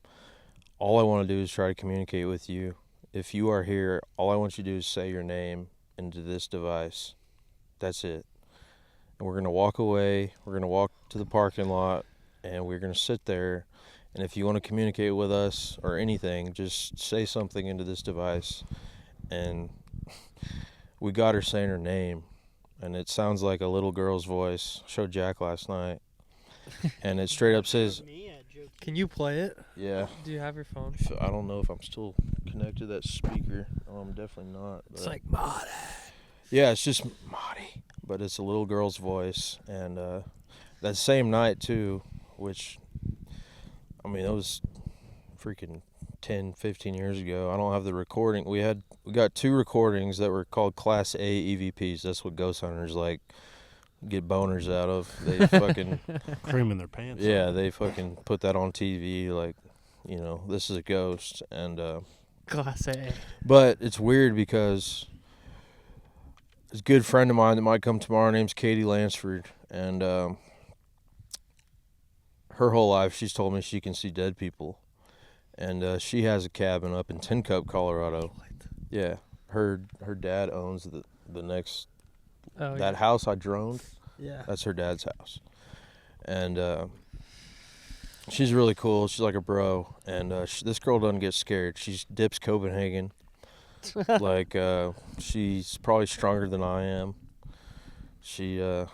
All I want to do is try to communicate with you. If you are here, all I want you to do is say your name into this device. That's it. And we're going to walk away. We're going to walk to the parking lot, and we're going to sit there. And if you want to communicate with us or anything, just say something into this device. And we got her saying her name, and it sounds like a little girl's voice. I showed Jack last night. And it straight up says, Can you play it? yeah. Do you have your phone? I don't know if I'm still connected to that speaker. I'm definitely not. It's like Marty. Yeah, it's just Marty, but it's a little girl's voice. And that same night too, which, I mean, it was freaking 10, 15 years ago. I don't have the recording. We got 2 recordings that were called Class A EVPs. That's what ghost hunters like get boners out of. They fucking Cream in their pants. yeah, they fucking put that on TV like, you know, this is a ghost. And Class A. but it's weird because a good friend of mine that might come tomorrow, her name's Katie Lansford, and her whole life she's told me she can see dead people. And she has a cabin up in Tin Cup, Colorado. Yeah, her dad owns the next that house I droned. Yeah. That's her dad's house, and she's really cool. She's like a bro, and this girl doesn't get scared. She dips Copenhagen. Like she's probably stronger than I am. She's a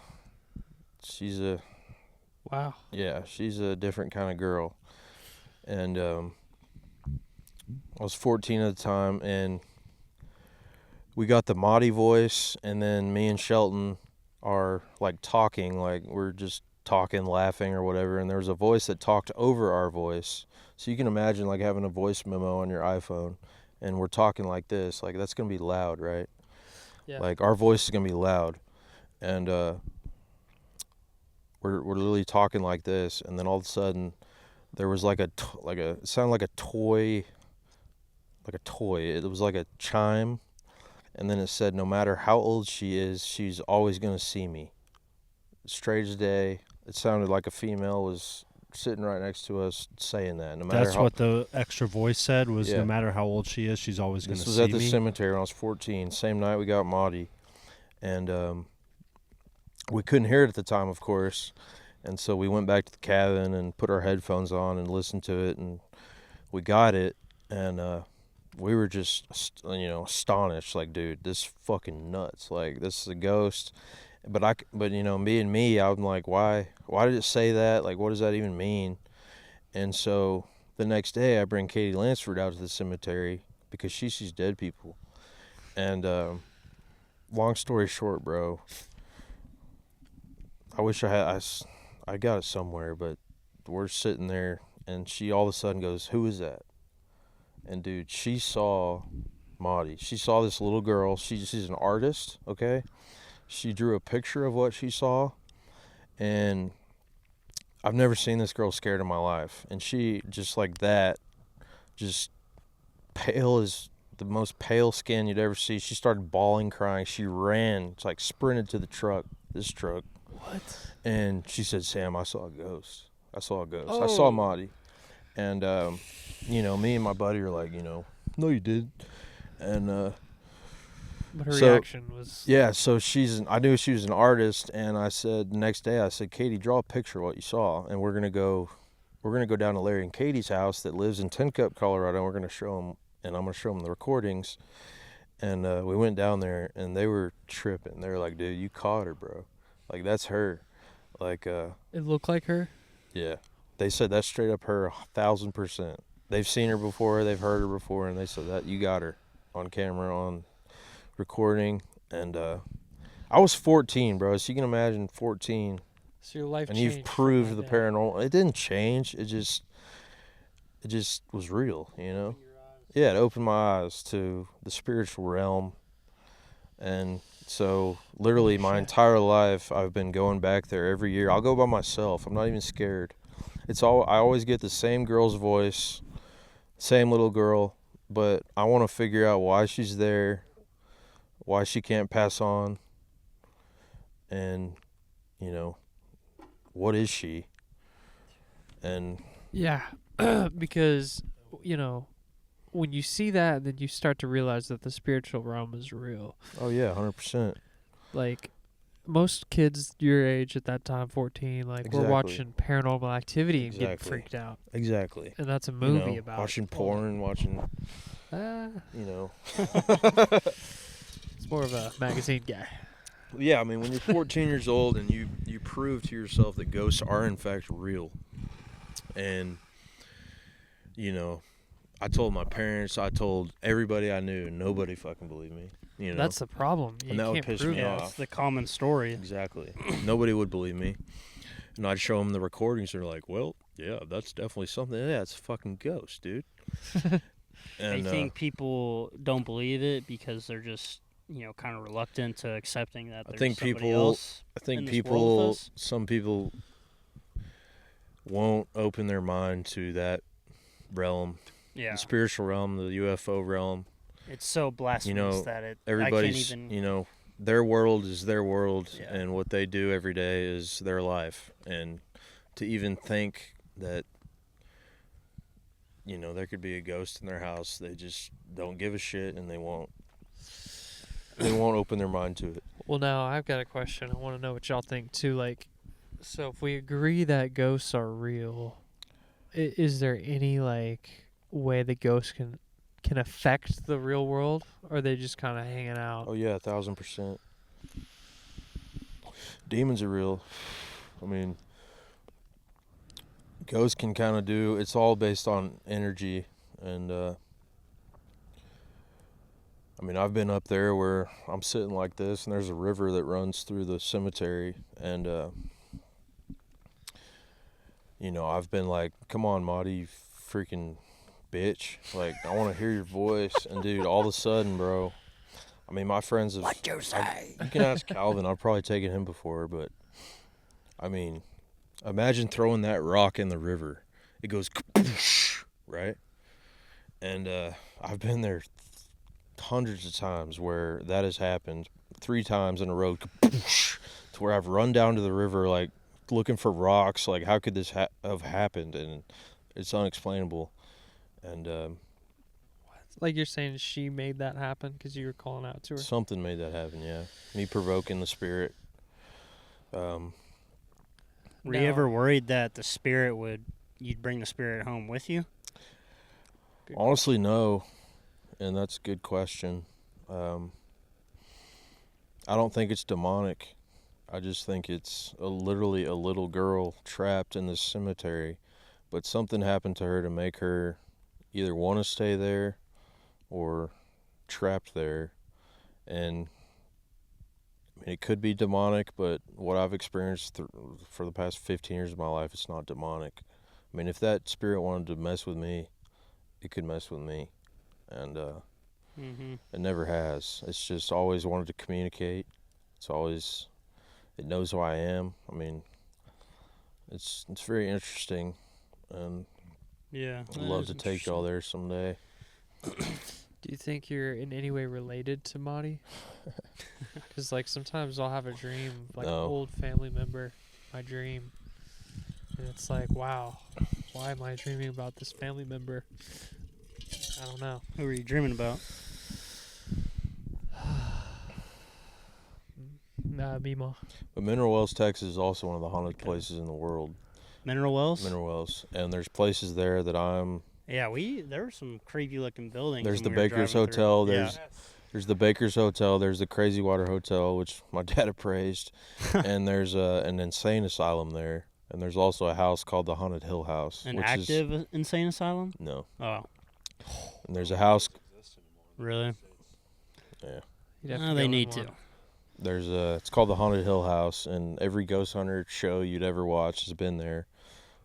Wow. yeah, she's a different kind of girl. And I was 14 at the time, and we got the Mahdi voice, and then me and Shelton are like talking, like we're just talking, laughing or whatever, and there was a voice that talked over our voice. So you can imagine like having a voice memo on your iPhone, and we're talking like this, like that's gonna be loud, right? Yeah. Like our voice is gonna be loud, and we're literally talking like this, and then all of a sudden there was like it sounded like a toy. It was like a chime, and then it said, no matter how old she is, she's always gonna see me. Straight as day. It sounded like a female was sitting right next to us saying that. No matter That's what the extra voice said was, Yeah. no matter how old she is, she's always going to see This was at the me. cemetery when I was 14. Same night we got Mahdi. And we couldn't hear it at the time, of course. And so we went back to the cabin and put our headphones on and listened to it. And we got it. And we were just, astonished. Like, dude, this is fucking nuts. Like, this is a ghost. But me, I'm like, why did it say that? Like, what does that even mean? And so the next day I bring Katie Lansford out to the cemetery because she sees dead people. And long story short, bro, I wish I got it somewhere, but we're sitting there and she all of a sudden goes, who is that? And dude, she saw Mahdi. She saw this little girl. She's an artist, okay? She drew a picture of what she saw, and I've never seen this girl scared in my life. And she, just like that, just pale as the most pale skin you'd ever see. She started bawling, crying. She ran, sprinted to this truck. What? And she said, Sam, I saw a ghost. I saw Oh. Mahdi. And, me and my buddy are like, no, you did. And, But her reaction was... yeah, so I knew she was an artist, and I said the next day, Katie, draw a picture of what you saw, and we're gonna go down to Larry and Katie's house that lives in Tin Cup, Colorado, and we're gonna show them, and I'm gonna show them the recordings. And we went down there, and they were tripping. They were like, dude, you caught her, bro. Like, that's her. Like, It looked like her? yeah. They said that's straight up her, 1,000%. They've seen her before, they've heard her before, and they said that you got her on camera, on recording. And I was 14, bro, so you can imagine 14, So your life and changed you've from proved that the day. paranormal. It didn't change, it just was real, Yeah, it opened my eyes to the spiritual realm. And so literally my entire life I've been going back there every year. I'll go by myself. I'm not even scared. I always get the same girl's voice, same little girl, but I want to figure out why she's there, why she can't pass on, and what is she? And Yeah, because when you see that, then you start to realize that the spiritual realm is real. oh yeah, 100%. Like most kids your age at that time, 14, like we're Exactly. watching Paranormal Activity and getting Exactly. freaked out, Exactly. and that's a movie You know, about watching it. porn, watching, Ah, it's more of a magazine guy. Yeah, I mean, when you're 14 years old and you prove to yourself that ghosts are in fact real, and I told my parents, I told everybody I knew, and nobody fucking believed me. That's the problem. You And that would can't piss prove me it. off. It's the common story. Exactly. Nobody would believe me, and I'd show them the recordings. They're like, "Well, yeah, that's definitely something. Yeah, it's a fucking ghost, dude." I And think people don't believe it because they're just, kind of reluctant to accepting that there's think somebody people- else I think in this world with us. some people won't open their mind to that realm, Yeah. the spiritual realm, the UFO realm. It's so blasphemous that Everybody's, I can't even... their world is their world, Yeah. and what they do every day is their life. And to even think that, there could be a ghost in their house, they just don't give a shit, and they won't open their mind to it. Well, now I've got a question. I want to know what y'all think too. Like, so if we agree that ghosts are real, is there any way the ghosts can affect the real world, or are they just kind of hanging out? Oh yeah, 1,000%. Demons are real. I mean, ghosts can kind of do. It's all based on energy, and I mean, I've been up there where I'm sitting like this, and there's a river that runs through the cemetery, and I've been like, "Come on, Marty, you freaking bitch! Like, I want to hear your voice." And dude, all of a sudden, bro. I mean, my friends have. What you say? You can ask Calvin. I've probably taken him before, but I mean, imagine throwing that rock in the river. It goes kapoosh, right? And I've been there hundreds of times where that has happened. 3 times in a row, kapoosh, to where I've run down to the river like looking for rocks. Like, how could this have happened? And it's unexplainable. And Like you're saying, she made that happen because you were calling out to her. something made that happen. Yeah, me provoking the spirit. Were you ever worried that you'd bring the spirit home with you? Honestly, no, and that's a good question. I don't think it's demonic. I just think it's literally a little girl trapped in this cemetery, but something happened to her to make her either want to stay there or trapped there. And I mean, it could be demonic, but what I've experienced for the past 15 years of my life, it's not demonic. I mean, if that spirit wanted to mess with me, it could mess with me, and it never has. It's just always wanted to communicate. It knows who I am. I mean, it's very interesting, and Yeah. I'd love to take y'all there someday. Do you think you're in any way related to Marty? Because sometimes I'll have a dream, an No. old family member, my dream, and it's like, wow, why am I dreaming about this family member? I don't know. Who were you dreaming about? Mima. But Mineral Wells, Texas is also one of the haunted places in the world. Mineral Wells? Mineral Wells. And there's places there that Yeah, there were some creepy looking buildings. there's the when we were Baker's driving through. Hotel, Yeah. there's the Baker's Hotel, there's the Crazy Water Hotel, which my dad appraised, and there's an insane asylum there. And there's also a house called the Haunted Hill House. An which active insane asylum? No. Oh, And there's a house, really? yeah. You'd have No, to they go in need one. to. It's called the Haunted Hill House, and every ghost hunter show you'd ever watch has been there.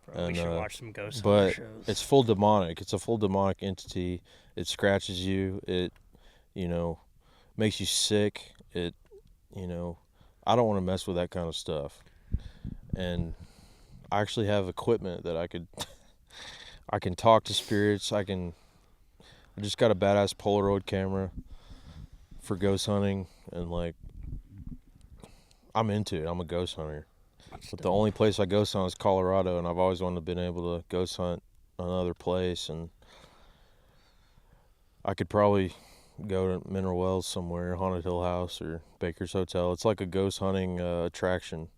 Probably And, should watch some ghost but hunter shows. It's full demonic. It's a full demonic entity. It scratches you. It, makes you sick. It, I don't want to mess with that kind of stuff. And I actually have equipment that I can talk to spirits. I just got a badass Polaroid camera for ghost hunting, and I'm into it. I'm a ghost hunter. But the only place I ghost hunt is Colorado, and I've always wanted to been able to ghost hunt another place, and I could probably go to Mineral Wells somewhere, Haunted Hill House or Baker's Hotel. It's like a ghost hunting attraction,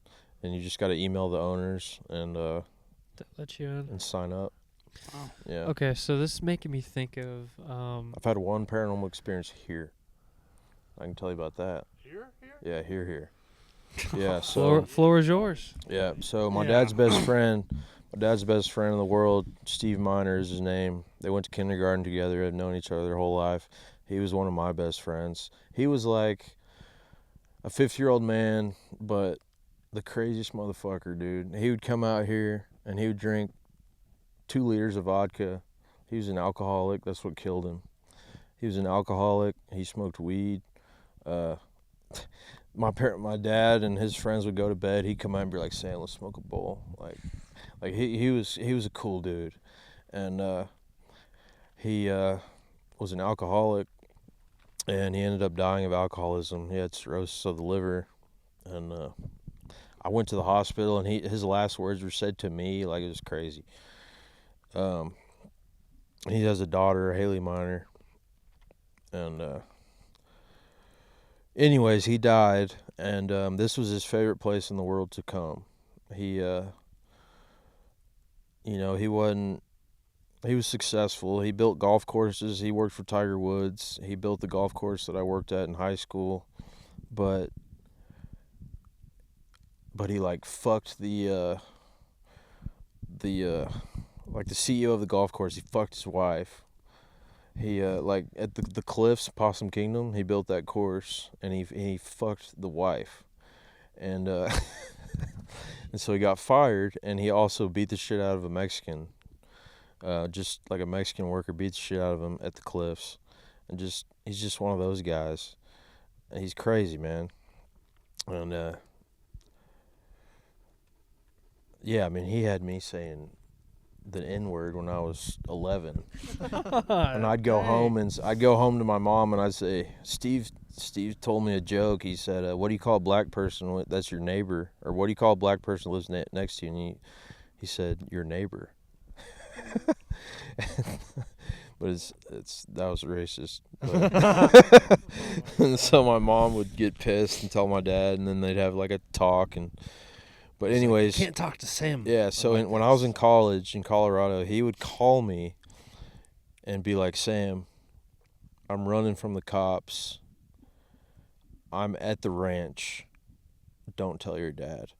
and you just got to email the owners and That let you in. and sign up. Wow. Yeah. Okay, so this is making me think of I've had one paranormal experience here. I can tell you about that. Here? Yeah, here. Yeah, so floor is yours. yeah, so my Yeah. dad's best friend in the world, Steve Miner is his name. They went to kindergarten together, have known each other their whole life. He was one of my best friends. He was like a 50-year-old man, but the craziest motherfucker, dude. He would come out here and he would drink 2 liters of vodka. He was an alcoholic. That's what killed him. He was an alcoholic. He smoked weed. My dad and his friends would go to bed. He'd come out and be like, "Sam, let's smoke a bowl." Like he was a cool dude, and he was an alcoholic, and he ended up dying of alcoholism. He had cirrhosis of the liver, and I went to the hospital, and his last words were said to me like it was crazy. He has a daughter, Haley Miner, and anyways, he died, and this was his favorite place in the world to come. He he was successful. He built golf courses. He worked for Tiger Woods. He built the golf course that I worked at in high school, but he like fucked the CEO of the golf course. He fucked his wife. He like at the cliffs, Possum Kingdom. He built that course, and he fucked the wife, and and so he got fired. And he also beat the shit out of a Mexican, just like a Mexican worker beat the shit out of him at the cliffs, and he's just one of those guys. And he's crazy, man, and yeah, I mean, he had me saying the N-word when I was 11. And I'd go home to my mom and I'd say, Steve told me a joke. He said, what do you call a black person that's your neighbor? Or what do you call a black person who lives next to you? And he said, your neighbor. But that was racist. And so my mom would get pissed and tell my dad, and then they'd have like a talk. But anyways, Can't talk to Sam. yeah, so when I was in college in Colorado, he would call me and be like, Sam, I'm running from the cops. I'm at the ranch. Don't tell your dad.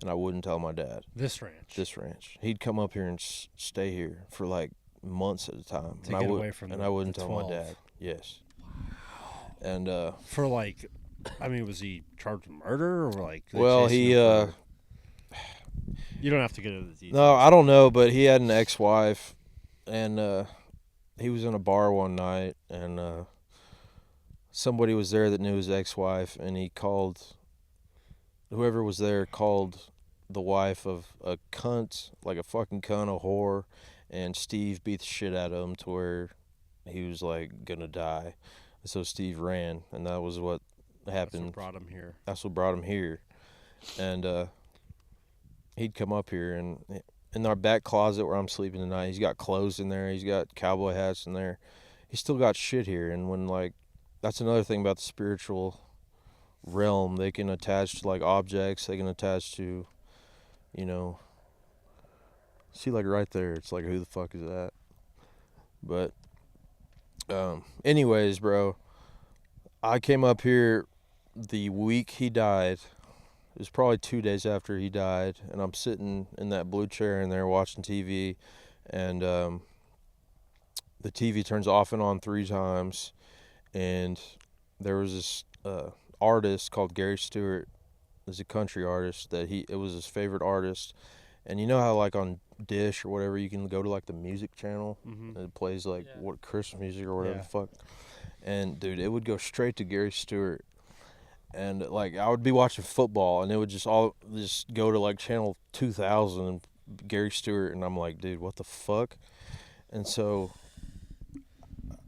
And I wouldn't tell my dad. This ranch. He'd come up here and stay here for like months at a time. To get away from I wouldn't the tell 12. my dad. Yes. And For like, I mean, was he charged with murder or like? well, he You don't have to get into the details. no, I don't know, but he had an ex-wife, and he was in a bar one night, and somebody was there that knew his ex-wife, and whoever was there called the wife of a cunt, like a fucking cunt, a whore, and Steve beat the shit out of him to where he was like gonna die. So Steve ran, and that was what happened. That's what brought him here. That's what brought him here. And he'd come up here, and in our back closet where I'm sleeping tonight, he's got clothes in there. He's got cowboy hats in there. He's still got shit here. And when that's another thing about the spiritual realm. They can attach to like objects. They can attach to, see like right there. It's like, who the fuck is that? But anyways, bro, I came up here the week he died. It was probably 2 days after he died, and I'm sitting in that blue chair in there watching TV, and the TV turns off and on 3 times, and there was this artist called Gary Stewart. He's a country artist it was his favorite artist, and you know how like on Dish or whatever you can go to like the music channel, Mm-hmm. and it plays like what Christmas music or whatever Yeah. the fuck, and dude, it would go straight to Gary Stewart. And like I would be watching football, and it would just go to like channel 2000 and Gary Stewart, and I'm like, dude, what the fuck? And so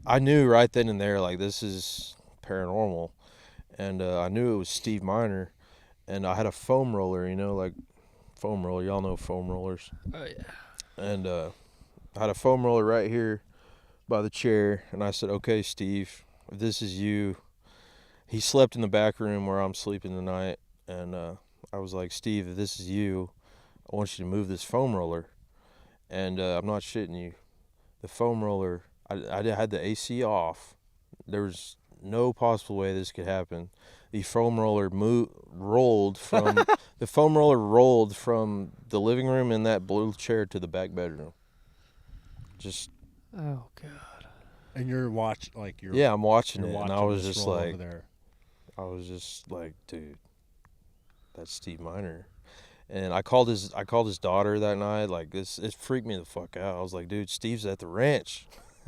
I knew right then and there, like, this is paranormal, and I knew it was Steve Miner, and I had a foam roller, like foam roller. Y'all know foam rollers. Oh yeah. And I had a foam roller right here by the chair, and I said, "Okay, Steve, if this is you." He slept in the back room where I'm sleeping tonight, and I was like, "Steve, if this is you, I want you to move this foam roller." And I'm not shitting you. The foam roller, I had the AC off. There was no possible way this could happen. The foam roller rolled from the foam roller rolled from the living room in that blue chair to the back bedroom. Just Oh god. And you're you're yeah, I'm watching you're it, watching and I was this just roll like, over there. dude, that's Steve Miner. And I called his daughter that night. Like this, it freaked me the fuck out. I was like, dude, Steve's at the ranch.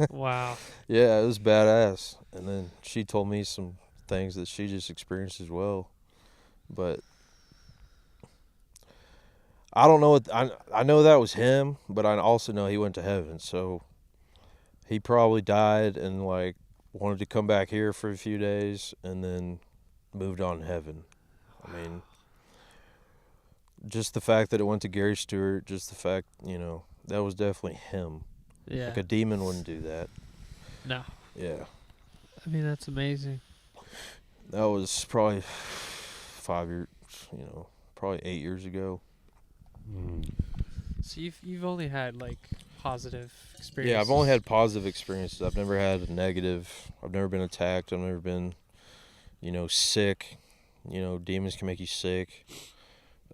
Wow. Yeah, it was badass. And then she told me some things that she just experienced as well. But I don't know what I know that was him, but I also know he went to heaven. So he probably died and like wanted to come back here for a few days and then moved on to heaven. I mean, just the fact that it went to Gary Stewart, just the fact, that was definitely him. Yeah. Like a demon wouldn't do that. No. Yeah. I mean, that's amazing. That was probably 5 years, probably 8 years ago. So you've only had like positive experiences. Yeah, I've only had positive experiences. I've never had a negative. I've never been attacked. I've never been, sick. Demons can make you sick.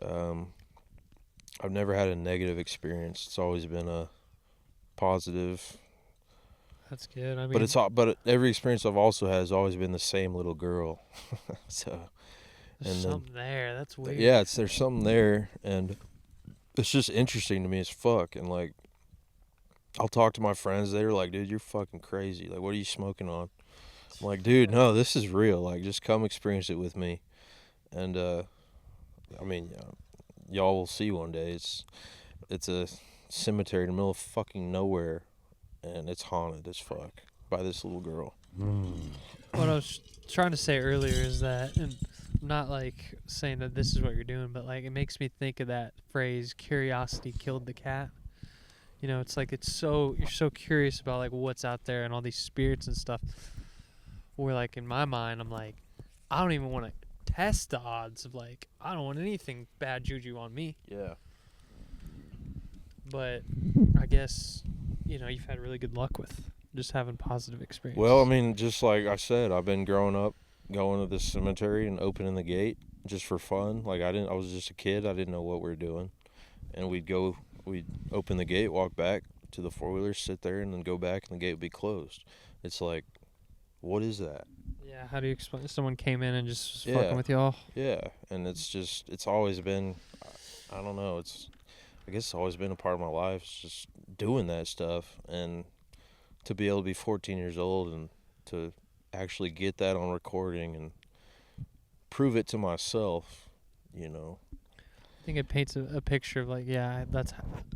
I've never had a negative experience. It's always been a positive. That's good. I mean, but every experience I've also had has always been the same little girl. So there's and then- something there. That's weird. yeah, there's something there, and it's just interesting to me as fuck. And like, I'll talk to my friends. They're like, "Dude, you're fucking crazy. Like, what are you smoking on?" I'm like, "Dude, no, this is real. Like, just come experience it with me." And I mean, y'all will see one day. It's a cemetery in the middle of fucking nowhere, and it's haunted as fuck by this little girl. What I was trying to say earlier is that, and I'm not like saying that this is what you're doing, but like it makes me think of that phrase, "Curiosity killed the cat." It's like you're so curious about like what's out there and all these spirits and stuff. Where like in my mind, I'm like, I don't even want to test the odds of like, I don't want anything bad juju on me. Yeah. But I guess, you've had really good luck with just having positive experience. Well, I mean, just like I said, I've been growing up going to this cemetery and opening the gate just for fun. Like I was just a kid. I didn't know what we were doing. And we'd open the gate, walk back to the four-wheeler, sit there, and then go back, and the gate would be closed. It's like, what is that? Yeah, how do you explain? Someone came in and just was Yeah. fucking with y'all? Yeah, and it's always been, I don't know, I guess it's always been a part of my life. It's just doing that stuff, and to be able to be 14 years old and to actually get that on recording and prove it to myself, I think it paints a picture of like, yeah, that's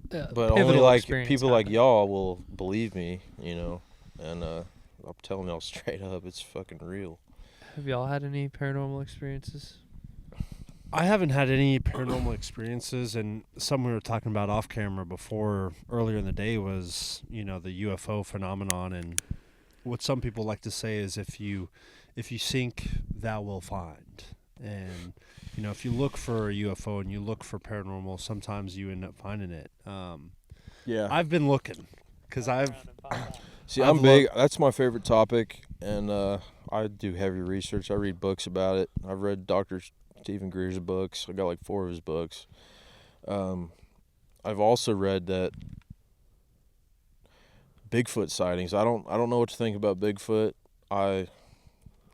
But only like people like y'all will believe me, and I'm telling y'all straight up, it's fucking real. Have y'all had any paranormal experiences? I haven't had any paranormal experiences, and something we were talking about off camera before earlier in the day was, the UFO phenomenon, and what some people like to say is if you sink, thou will find. And if you look for a UFO and you look for paranormal, sometimes you end up finding it. Yeah. I've been looking because See, I'm big. That's my favorite topic, and I do heavy research. I read books about it. I've read Dr. Stephen Greer's books. I got like 4 of his books. I've also read that Bigfoot sightings. I don't know what to think about Bigfoot. I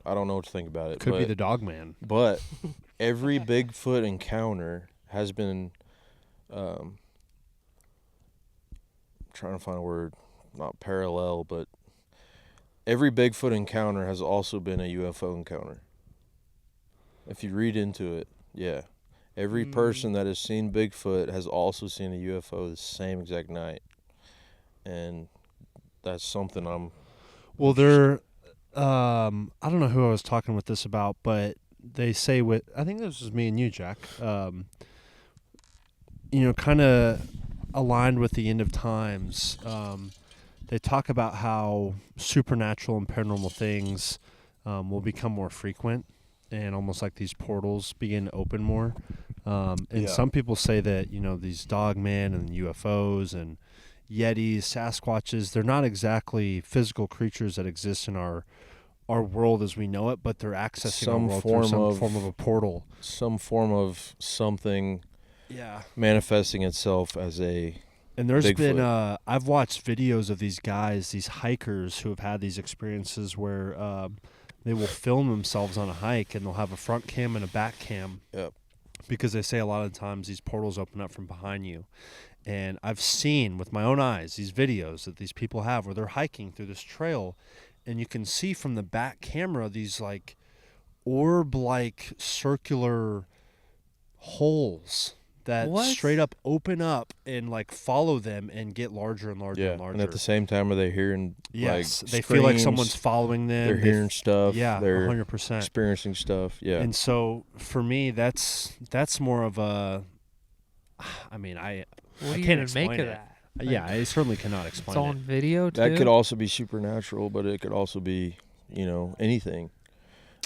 don't know what to think about it. Could be the Dogman. But every Bigfoot encounter has been, trying to find a word, not parallel, but every Bigfoot encounter has also been a UFO encounter. If you read into it, yeah. Every person that has seen Bigfoot has also seen a UFO the same exact night. And that's something I'm... Well, I don't know who I was talking with this about, but they say with, I think this was me and you, Jack, kind of aligned with the end of times. They talk about how supernatural and paranormal things will become more frequent, and almost like these portals begin to open more. And some people say that, these Dogman and UFOs and Yetis, Sasquatches, they're not exactly physical creatures that exist in our world as we know it, but they're accessing our world through some form of a portal. Some form of something manifesting itself as a And there's Bigfoot. been, I've watched videos of these guys, these hikers who have had these experiences where they will film themselves on a hike, and they'll have a front cam and a back cam. Yep. Because they say a lot of times these portals open up from behind you. And I've seen with my own eyes these videos that these people have where they're hiking through this trail, and you can see from the back camera these like orb-like circular holes that straight up open up and like follow them and get larger and larger and larger. And at the same time, are they hearing they feel like someone's following them. They're hearing stuff. Yeah, they're 100%. experiencing stuff. Yeah. And so for me, that's more of a. I mean, I What do you can't even make explain of it. that? Yeah, I certainly cannot explain It's on it. video too. That could also be supernatural, but it could also be, anything.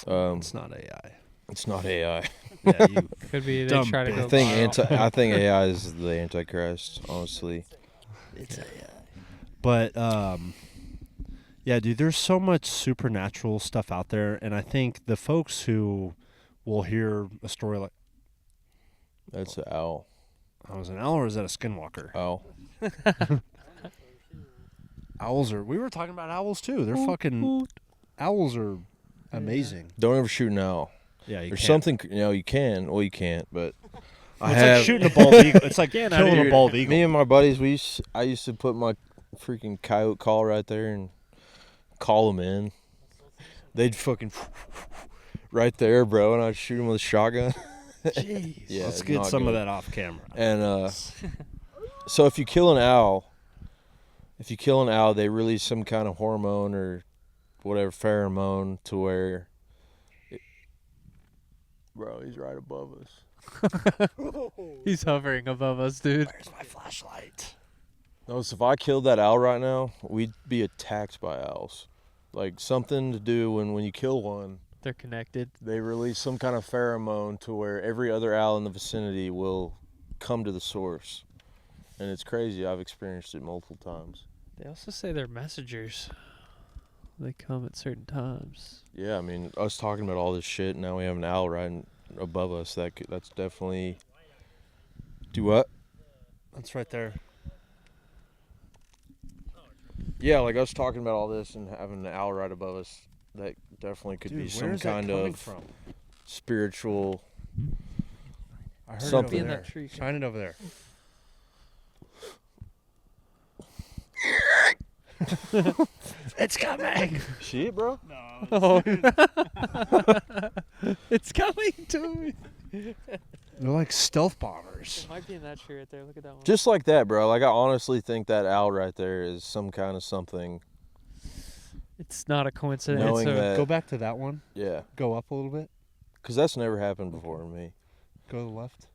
It's not AI. It's not AI. Yeah, you Could be they Dumb try to bitch. go I think viral. I think AI is the Antichrist, honestly. It's AI. But yeah, dude, there's so much supernatural stuff out there, and I think the folks who will hear a story like, That's an owl. "I was an owl," or is that a skinwalker? Owl. Owls are. We were talking about owls too. They're fucking. Owls are amazing. Don't ever shoot an owl. Yeah, you There's can't. something, you can. Well, you can't, but I It's have. like shooting a bald eagle. It's like killing a bald eagle. Me and my buddies, I used to put my freaking coyote call right there and call them in. They'd fucking right there, bro, and I'd shoot them with a shotgun. Jeez. Yeah, Let's it's get not some of good. that off camera. And so if you kill an owl, they release some kind of hormone or whatever pheromone to where. Bro, he's right above us. He's hovering above us, dude. Where's my flashlight? No, so if I killed that owl right now, we'd be attacked by owls. Like something to do when you kill one, They're connected. they release some kind of pheromone to where every other owl in the vicinity will come to the source. And it's crazy. I've experienced it multiple times. They also say they're messengers. They come at certain times. Yeah, I mean, us talking about all this shit, and now we have an owl right above us. That's definitely. Do what? That's right there. Yeah, like us talking about all this and having an owl right above us, that definitely could Dude, be where some is that kind coming of from? spiritual. I heard something. it over Be in there. that tree. Shine it over there. It's coming. See it, bro? Oh. It's coming to me. They're like stealth bombers. It might be in that tree right there. Look at that one. Just like that, bro. Like I honestly think that owl right there is some kind of something. It's not a coincidence. Knowing It's a, that- Go back to that one. Yeah, Go up a little bit. because that's never happened before to me. Go to the left.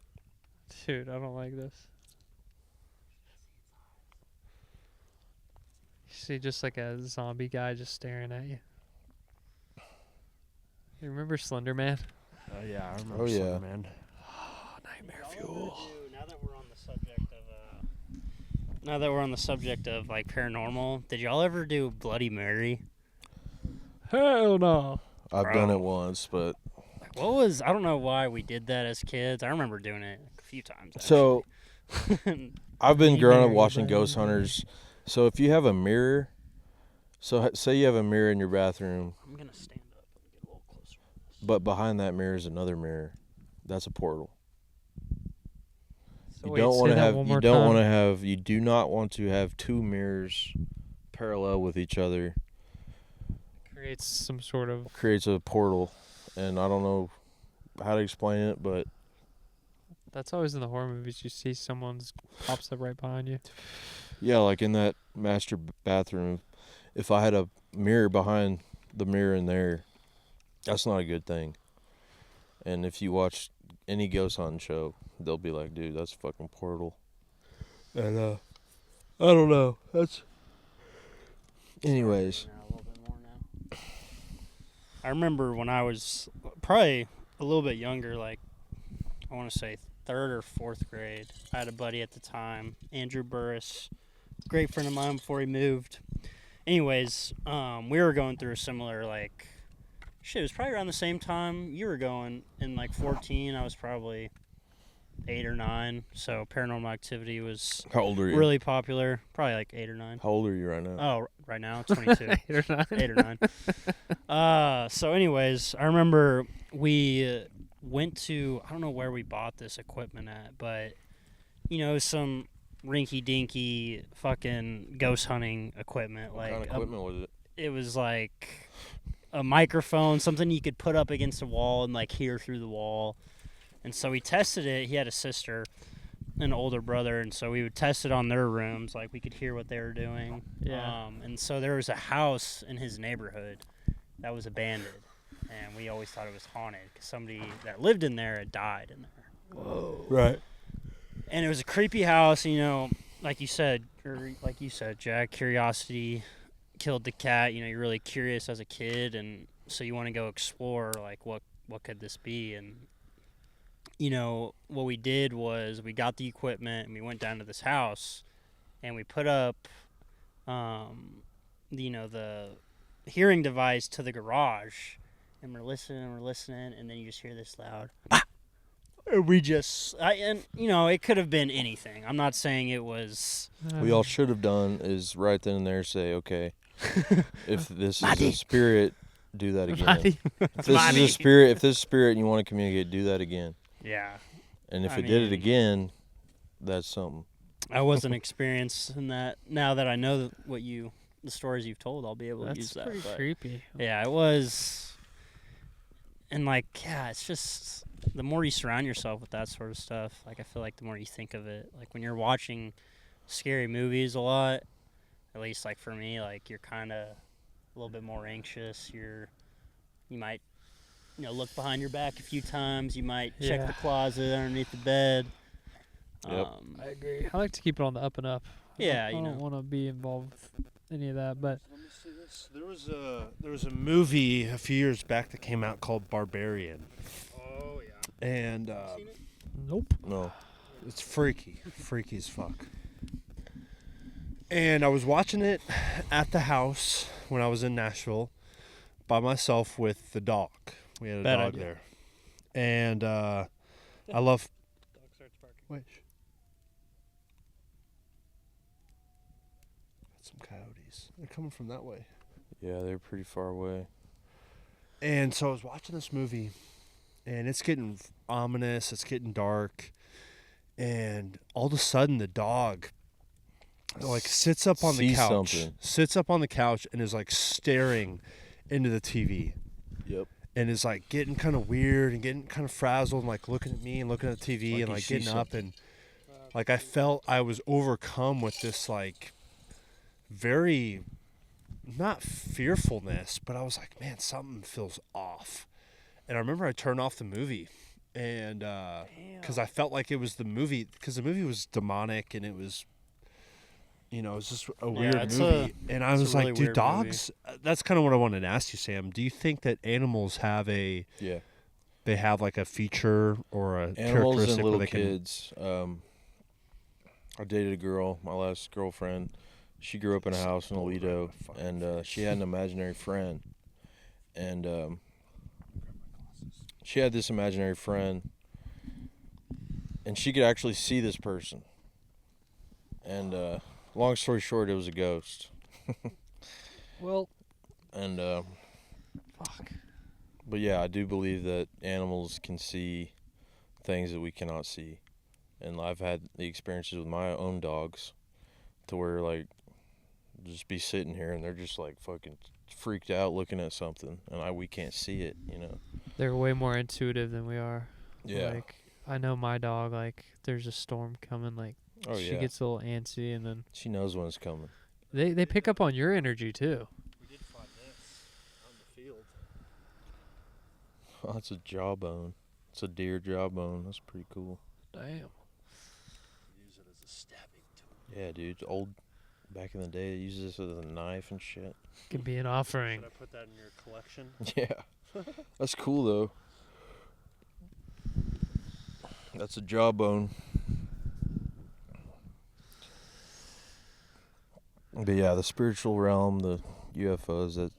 dude, I don't like this. You see just like a zombie guy just staring at you. You remember Slender Man? Yeah, I remember. Oh, yeah. Slender Man. Nightmare fuel. Now that we're on the subject of like paranormal, did y'all ever do Bloody Mary? Hell no. I've Bro. done it once, but Like, I don't know why we did that as kids. I remember doing it a few times. so actually. I've been Bloody growing up Mary, watching Bloody ghost Mary. hunters. So if you have a mirror, say you have a mirror in your bathroom, I'm gonna stand up and get a little closer. but behind that mirror is another mirror. That's a portal. So You wait, don't say want to that have. one You more don't time. want to have. You do not want to have two mirrors parallel with each other. Creates some sort of. Creates a portal, and I don't know how to explain it, but That's always in the horror movies. You see someone's pops up right behind you. yeah, like in that master bathroom, if I had a mirror behind the mirror in there, that's not a good thing. And if you watch any ghost hunting show, they'll be like, dude, that's a fucking portal. And I don't know. That's. Anyways. Now, a little bit more now. I remember when I was probably a little bit younger, like I want to say 3rd or 4th grade. I had a buddy at the time, Andrew Burris, great friend of mine before he moved. Anyways, we were going through a similar, like, shit, it was probably around the same time you were going in, like, 14. I was probably 8 or 9. So Paranormal Activity was How old are you? really popular. Probably like 8 or 9. How old are you right now? Oh, right now, 22. 8 or 9. 8 or 9. So anyways, I remember we went to, I don't know where we bought this equipment at, but, you know, some rinky-dinky fucking ghost hunting equipment. What Like kind of equipment was it? it was like a microphone, something you could put up against a wall and, like, hear through the wall. And so we tested it. He had a sister, an older brother, and so we would test it on their rooms. Like, we could hear what they were doing. Yeah. And so there was a house in his neighborhood that was abandoned, and we always thought it was haunted because somebody that lived in there had died in there. Whoa. Right. And it was a creepy house, you know, like you said, Jack, curiosity killed the cat. You know, you're really curious as a kid, and so you want to go explore, like, what could this be? And, you know, what we did was we got the equipment and we went down to this house and we put up, the hearing device to the garage, and we're listening, and then you just hear this loud, and we just, it could have been anything. I'm not saying it was. What y'all should have done is right then and there say, okay, if this is a spirit, do that again. If this is a spirit and you want to communicate, do that again. Yeah. And if I it did it mean- again, that's something. I wasn't experienced in that. Now that I know the stories you've told, I'll be able to That's use that. pretty But creepy. yeah, it was. And, like, yeah, it's just the more you surround yourself with that sort of stuff, like, I feel like the more you think of it. Like, when you're watching scary movies a lot, at least, like, for me, like, you're kind of a little bit more anxious. You might, look behind your back a few times. You might check Yeah. the closet underneath the bed. Yep. I agree. I like to keep it on the up and up. Yeah, I don't want to be involved with any of that, but Let me see this. There was a movie a few years back that came out called Barbarian, Oh, yeah. and nope. No. it's freaky as fuck. And I was watching it at the house when I was in Nashville by myself with the dog. We had a Bad dog idea. there, and I love. Dog starts barking. Wait. Some coyotes. They're coming from that way. Yeah, they're pretty far away. And so I was watching this movie, and it's getting ominous. It's getting dark, and all of a sudden the dog, like, sits up on the Sees couch. something. Sits up on the couch and is, like, staring into the TV. Yep. And is, like, getting kind of weird and getting kind of frazzled and, like, looking at me and looking at the TV Like and, he like, sees getting up. And, like, I felt I was overcome with this, like, very, not fearfulness, but I was like, man, something feels off. And I remember I turned off the movie, and because I felt like it was the movie, because the movie was demonic and it was, it was just a weird it's movie. And I it's a was really like, do weird dogs? That's kind of what I wanted to ask you, Sam. Do you think that animals have Yeah. they have like a feature or a Animals characteristic and where little they can? kids. I dated a girl, my last girlfriend. She grew up in a house in Aledo, and she had an imaginary friend. And she had this imaginary friend, and she could actually see this person. And long story short, it was a ghost. Well, And fuck. but yeah, I do believe that animals can see things that we cannot see. And I've had the experiences with my own dogs to where, like, just be sitting here and they're just, like, fucking freaked out looking at something, and we can't see it, They're way more intuitive than we are. Yeah. Like, I know my dog, like, there's a storm coming, like, Oh, she yeah. gets a little antsy, and then She knows when it's coming. they pick up on your energy, too. We did find this on the field. Oh, that's a jawbone. It's a deer jawbone. That's pretty cool. Damn. Use it as a stabbing tool. Yeah, dude. Old back in the day, they used this as a knife and shit. Could be an offering. Should I put that in your collection? Yeah. That's cool though. That's a jawbone. But yeah, the spiritual realm, the UFOs, that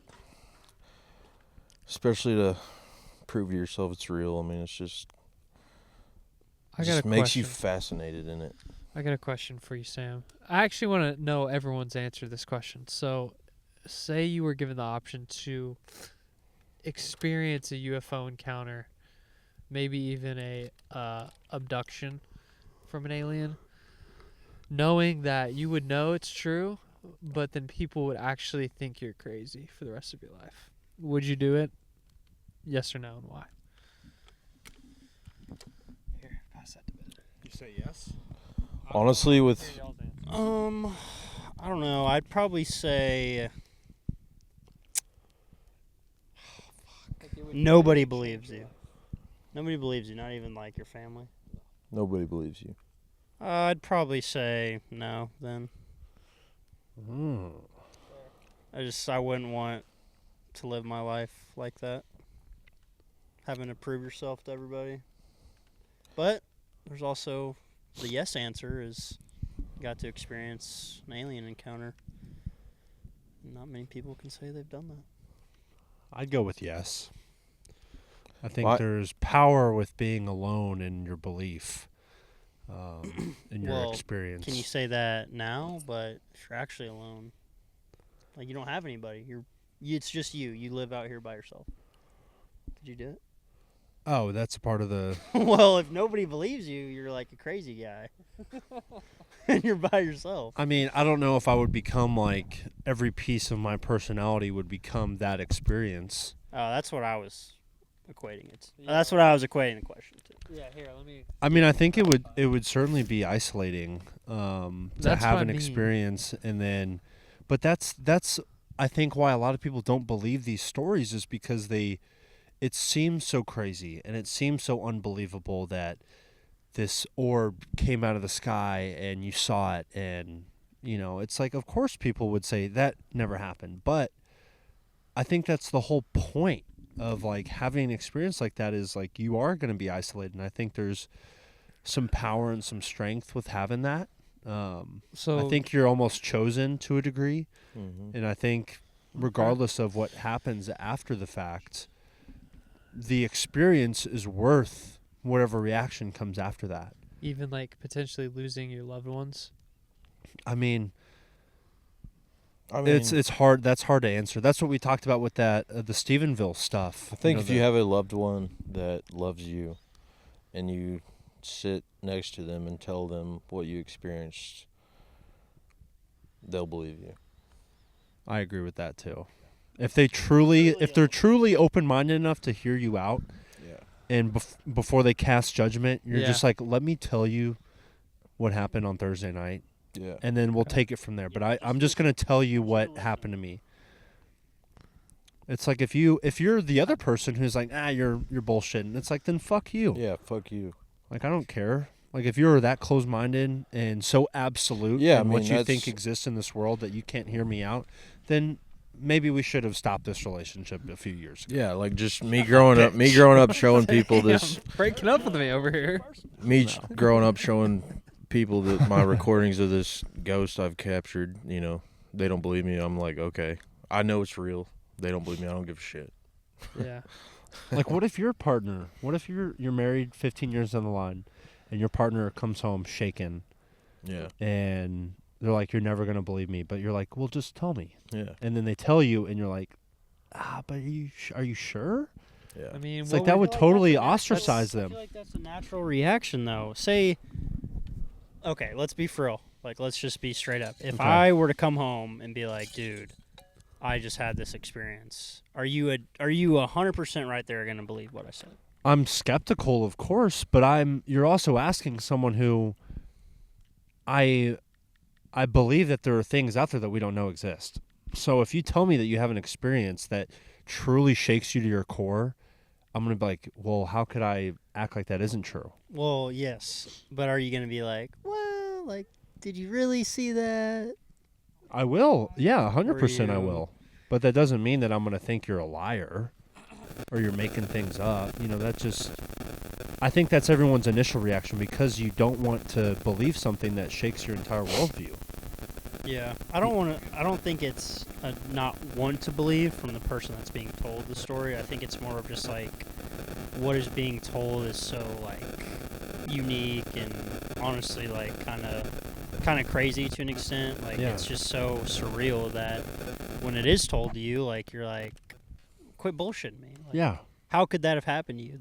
especially to prove to yourself it's real. I mean, it's just I it got just a makes you question. fascinated in it. I got a question for you, Sam. I actually want to know everyone's answer to this question. So, say you were given the option to experience a UFO encounter, maybe even a abduction from an alien, knowing that you would know it's true, but then people would actually think you're crazy for the rest of your life. Would you do it? Yes or no, and why? Here, pass that to Ben. You say yes? Honestly, with Here, y'all's answer. I don't know. I'd probably say nobody believes you. Nobody believes you, not even like your family. nobody believes you. I'd probably say no then. Mm. I wouldn't want to live my life like that. Having to prove yourself to everybody. But there's also the yes answer is you got to experience an alien encounter. Not many people can say they've done that. I'd go with yes. I think Well, there's power with being alone in your belief, in your Well, experience. Can you say that now? But if you're actually alone, like you don't have anybody, it's just you. You live out here by yourself. Could you do it? Oh, that's a part of the. Well, if nobody believes you, you're like a crazy guy, and you're by yourself. I mean, I don't know if I would become like every piece of my personality would become that experience. Oh, that's what I was equating it. Yeah. That's what I was equating the question to. Yeah, here, let me. I mean, I think it would certainly be isolating to That's have what I an mean. experience, and then, but that's I think why a lot of people don't believe these stories is because it seems so crazy and it seems so unbelievable that this orb came out of the sky and you saw it, and it's like, of course people would say that never happened, but I think that's the whole point of like having an experience like that is like you are going to be isolated, and I think there's some power and some strength with having that. So I think you're almost chosen to a degree, Mm-hmm. and I think regardless of what happens after the fact, the experience is worth whatever reaction comes after that. even like potentially losing your loved ones. I mean, I mean, it's hard. That's hard to answer. That's what we talked about with that the Stephenville stuff. I think if you have a loved one that loves you, and you sit next to them and tell them what you experienced, they'll believe you. I agree with that too. If they're truly open-minded enough to hear you out, Yeah. and before they cast judgment, you're Yeah. just like, let me tell you what happened on Thursday night, Yeah. and then we'll take it from there. But I'm just gonna tell you what happened to me. It's like if you're the other person who's like, you're bullshitting, it's like, then fuck you. Yeah. Fuck you. Like, I don't care. Like, if you're that close-minded and so absolute Yeah, in I what mean, you that's- think exists in this world that you can't hear me out, then maybe we should have stopped this relationship a few years ago. Yeah, like just me growing up showing people this, Breaking up with me over here. growing up showing people that my recordings of this ghost I've captured, they don't believe me. I'm like, okay, I know it's real. They don't believe me. I don't give a shit. Yeah. Like, what if your partner, what if you're married 15 years down the line and your partner comes home shaken Yeah. and they're like, you're never going to believe me, but you're like, well, just tell me. Yeah. And then they tell you and you're like, but are you sure? Yeah. I mean, It's what like that would- would totally ostracize I them. feel like that's a natural reaction, though. Say, okay, let's be for real. Like, let's just be straight up. If Okay. I were to come home and be like, dude, I just had this experience, are you 100% right there going to believe what I said? I'm skeptical, of course, but you're also asking someone who I believe that there are things out there that we don't know exist. So if you tell me that you have an experience that truly shakes you to your core, I'm going to be like, well, how could I act like that isn't true? Well, yes, but are you gonna be like, well, like, did you really see that? I will. Yeah, 100% I you- will. But that doesn't mean that I'm going to think you're a liar or you're making things up. You know, that just... I think that's everyone's initial reaction because you don't want to believe something that shakes your entire worldview. Yeah, I don't think it's a not want to believe from the person that's being told the story. I think it's more of just like what is being told is so like unique and honestly like kind of crazy to an extent. Like Yeah. it's just so surreal that when it is told to you, like you're like, quit bullshitting me. Like, Yeah. how could that have happened to you?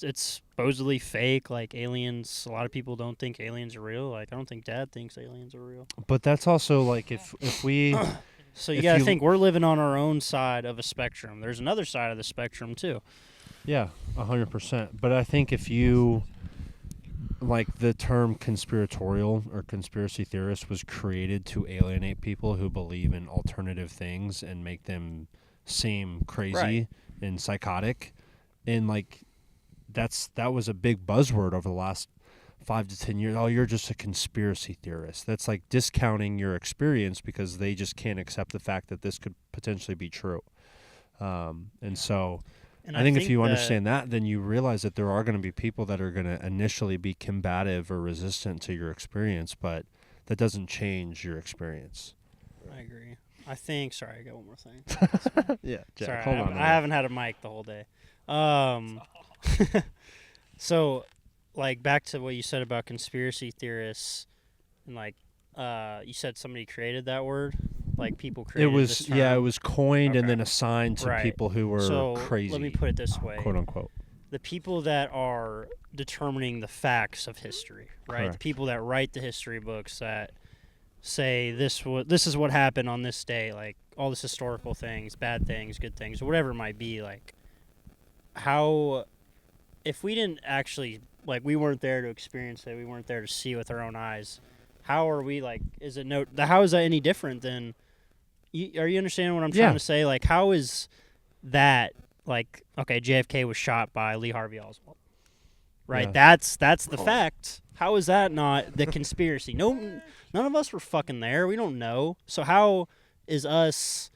It's supposedly fake. Like aliens, a lot of people don't think aliens are real. Like I don't think Dad thinks aliens are real. But that's also like if we... So you If got to you- think we're living on our own side of a spectrum. There's another side of the spectrum too. Yeah, 100%. But I think if you... Like the term conspiratorial or conspiracy theorist was created to alienate people who believe in alternative things and make them seem crazy Right. and psychotic. And like that was a big buzzword over the last 5 to 10 years. Oh, you're just a conspiracy theorist. That's like discounting your experience because they just can't accept the fact that this could potentially be true. And so And I think if you that- understand that, then you realize that there are going to be people that are going to initially be combative or resistant to your experience, but that doesn't change your experience. I agree. I think. Sorry, I got one more thing. Yeah, Jack, Sorry, hold I, on. I haven't had a mic the whole day. So, like back to what you said about conspiracy theorists, and like you said somebody created that word. Like people It created this was term. it was coined and Okay. then assigned to Right. people who were So crazy. let me put it this way: quote unquote. the people that are determining the facts of history, right? The Correct. people that write the history books that say this is what happened on this day, like all this historical things, bad things, good things, whatever it might be. Like, how, if we didn't actually, like, we weren't there to experience it, we weren't there to see with our own eyes. How are we like? Is it no? How is that any different than? Are you understanding what I'm Yeah. trying to say? Like, how is that? Like, okay, JFK was shot by Lee Harvey Oswald, right? Yeah. That's the fact. How is that not the conspiracy? No, none of us were fucking there. We don't know. So how is us,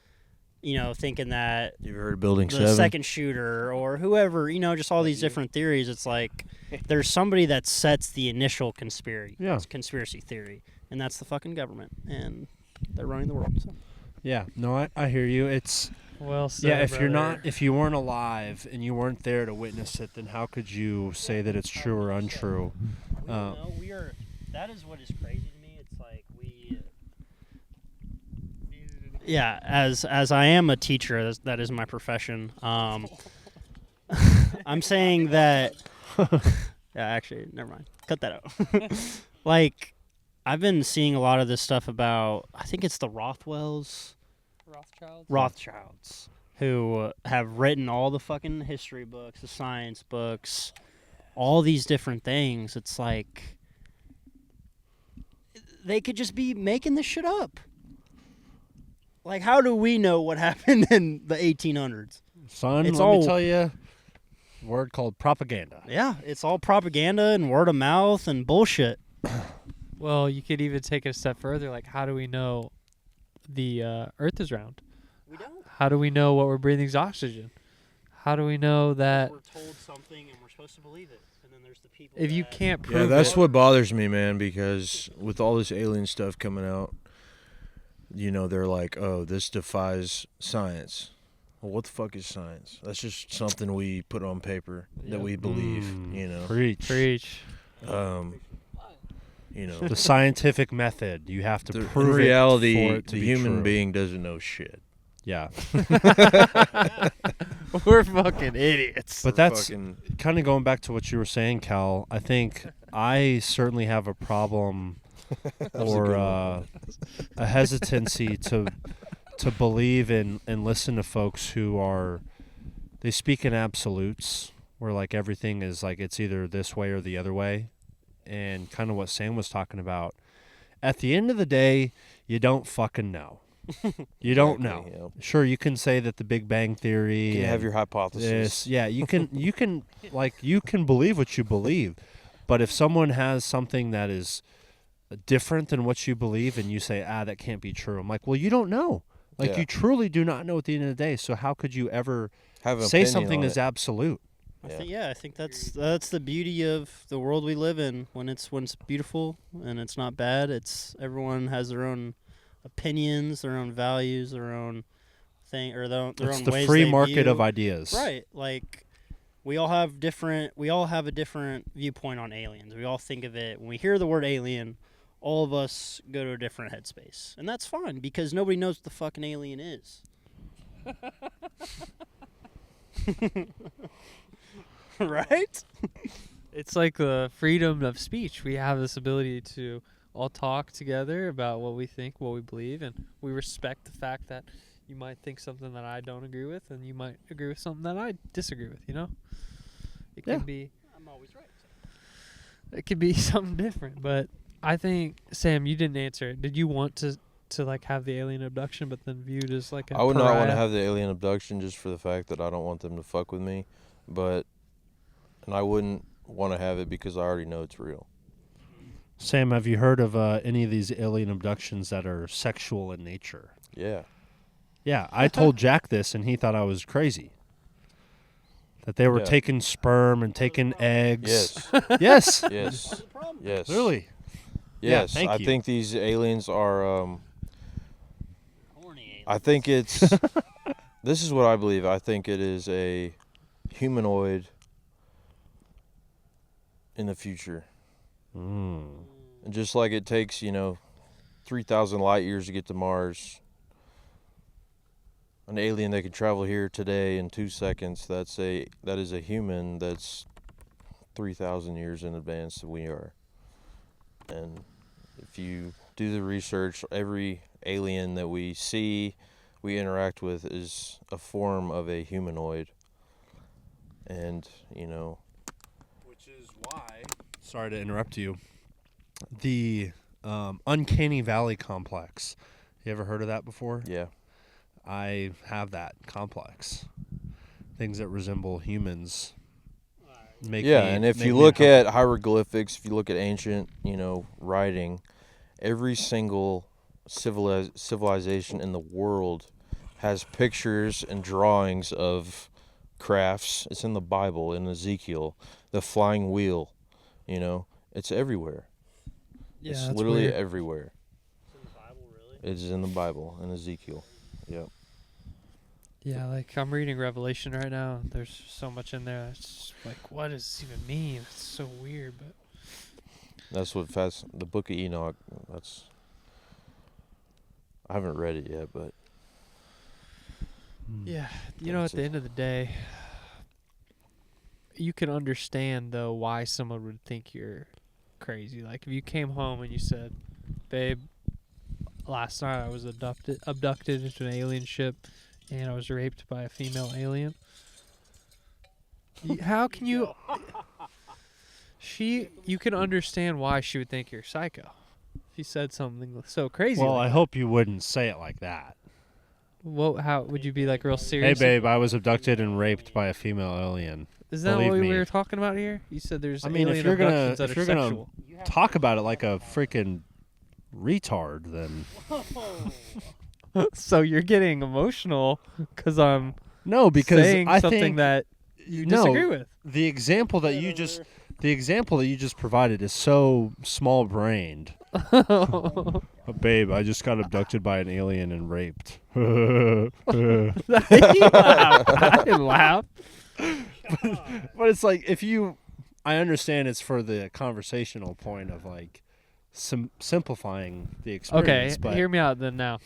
thinking that You've heard of Building the 7? second shooter or whoever, just all these different theories? It's like there's somebody that sets the initial conspiracy theory, and that's the fucking government, and they're running the world. So. Yeah, no, I hear you. It's Well said, yeah. brother. If you weren't alive and you weren't there to witness it, then how could you say that it's true or untrue? We are. That is what is crazy to me. It's like we. Yeah, as I am a teacher, that is my profession. I'm saying that. Yeah, actually, never mind. Cut that out. Like, I've been seeing a lot of this stuff about. I think it's the Rothschilds, who have written all the fucking history books, the science books, all these different things. It's like they could just be making this shit up. Like, how do we know what happened in the 1800s? Son, It's let all- me tell you, a word called propaganda. Yeah, it's all propaganda and word of mouth and bullshit. Well, you could even take it a step further. Like, how do we know the Earth is round? We don't. How do we know what we're breathing is oxygen? How do we know that We're told something and we're supposed to believe it. And then there's the people if you that- can't prove Yeah, that's it? what bothers me, man, because with all this alien stuff coming out, they're like, oh, this defies science. Well, what the fuck is science? That's just something we put on paper that we believe, Preach. Preach. The scientific method. You have to In prove reality, it for it to the be human true. being doesn't know shit. Yeah, We're fucking idiots. but that's Fucking, kind of going back to what you were saying, Cal. I think I certainly have a problem or a hesitancy to believe and listen to folks who they speak in absolutes, where like everything is like it's either this way or the other way, and kind of what Sam was talking about. At the end of the day, you don't fucking know. You don't Exactly, know. yeah. Sure, you can say that the Big Bang Theory. You can and have your hypothesis. this, yeah, you can you can believe what you believe, but if someone has something that is different than what you believe, and you say, that can't be true, I'm like, well, you don't know. Like, Yeah. you truly do not know at the end of the day. So how could you ever Have an say opinion something on is it. absolute? I think that's the beauty of the world we live in. When it's beautiful and it's not bad, it's everyone has their own opinions, their own values, their own thing, or their It's own the ways free they market view. of ideas. Right. Like we all have a different viewpoint on aliens. We all think of it when we hear the word alien, all of us go to a different headspace. And that's fine because nobody knows what the fucking alien is. Right? It's like the freedom of speech. We have this ability to all talk together about what we think, what we believe, and we respect the fact that you might think something that I don't agree with, and you might agree with something that I disagree with. You know, it Yeah. can be I'm always right. it could be something different. But I think Sam, you didn't answer it. Did you want to like have the alien abduction, but then viewed as like a I would not want to pariah? have the alien abduction just for the fact that I don't want them to fuck with me, and I wouldn't want to have it because I already know it's real. Sam, have you heard of any of these alien abductions that are sexual in nature? Yeah. Yeah, I told Jack this, and he thought I was crazy. That they were Yeah. taking sperm and taking eggs. Yes. Yes. Yes. Yes. Really? Yeah, Yes. thank I you. think these aliens are. Horny alien. I think it's. This is what I believe. I think it is a humanoid in the future. Mm. And just like it takes, 3,000 light years to get to Mars, an alien that can travel here today in 2 seconds, that is a human that's 3,000 years in advance than we are. And if you do the research, every alien that we see, we interact with, is a form of a humanoid. And, Which is why. Sorry to interrupt you. The Uncanny Valley complex. You ever heard of that before? yeah. I have that complex. Things that resemble humans. And if you look at hieroglyphics, if you look at ancient, writing, every single civilization in the world has pictures and drawings of crafts. It's in the Bible, in Ezekiel, the flying wheel, it's everywhere. Yeah, it's that's literally weird. everywhere. It's in the Bible, really? It's in the Bible, in Ezekiel. Yep. Yeah, like I'm reading Revelation right now. There's so much in there. It's just like, what does this even mean? It's so weird, but That's what the Book of Enoch. I haven't read it yet, but yeah, at the end of the day, you can understand though why someone would think you're crazy. Like if you came home and you said, "Babe, last night I was abducted into an alien ship, and I was raped by a female alien." How can you? You can understand why she would think you're psycho. If you said something so crazy. Well, like I that. hope you wouldn't say it like that. Well, how would you be like real Hey, serious? babe, I was abducted and raped by a female alien. Is that believe what we me. were talking about here? You said there's I mean, if alien you're gonna- abductions that if are you're gonna- sexual. Talk about it like a freaking retard, then. So you're getting emotional because I'm No, because saying I something think that you no, disagree with. the example that you just provided is so small-brained. Babe, I just got abducted by an alien and raped. You laughed. I didn't laugh. But it's like I understand it's for the conversational point of like simplifying the Okay, experience. but hear me out then now.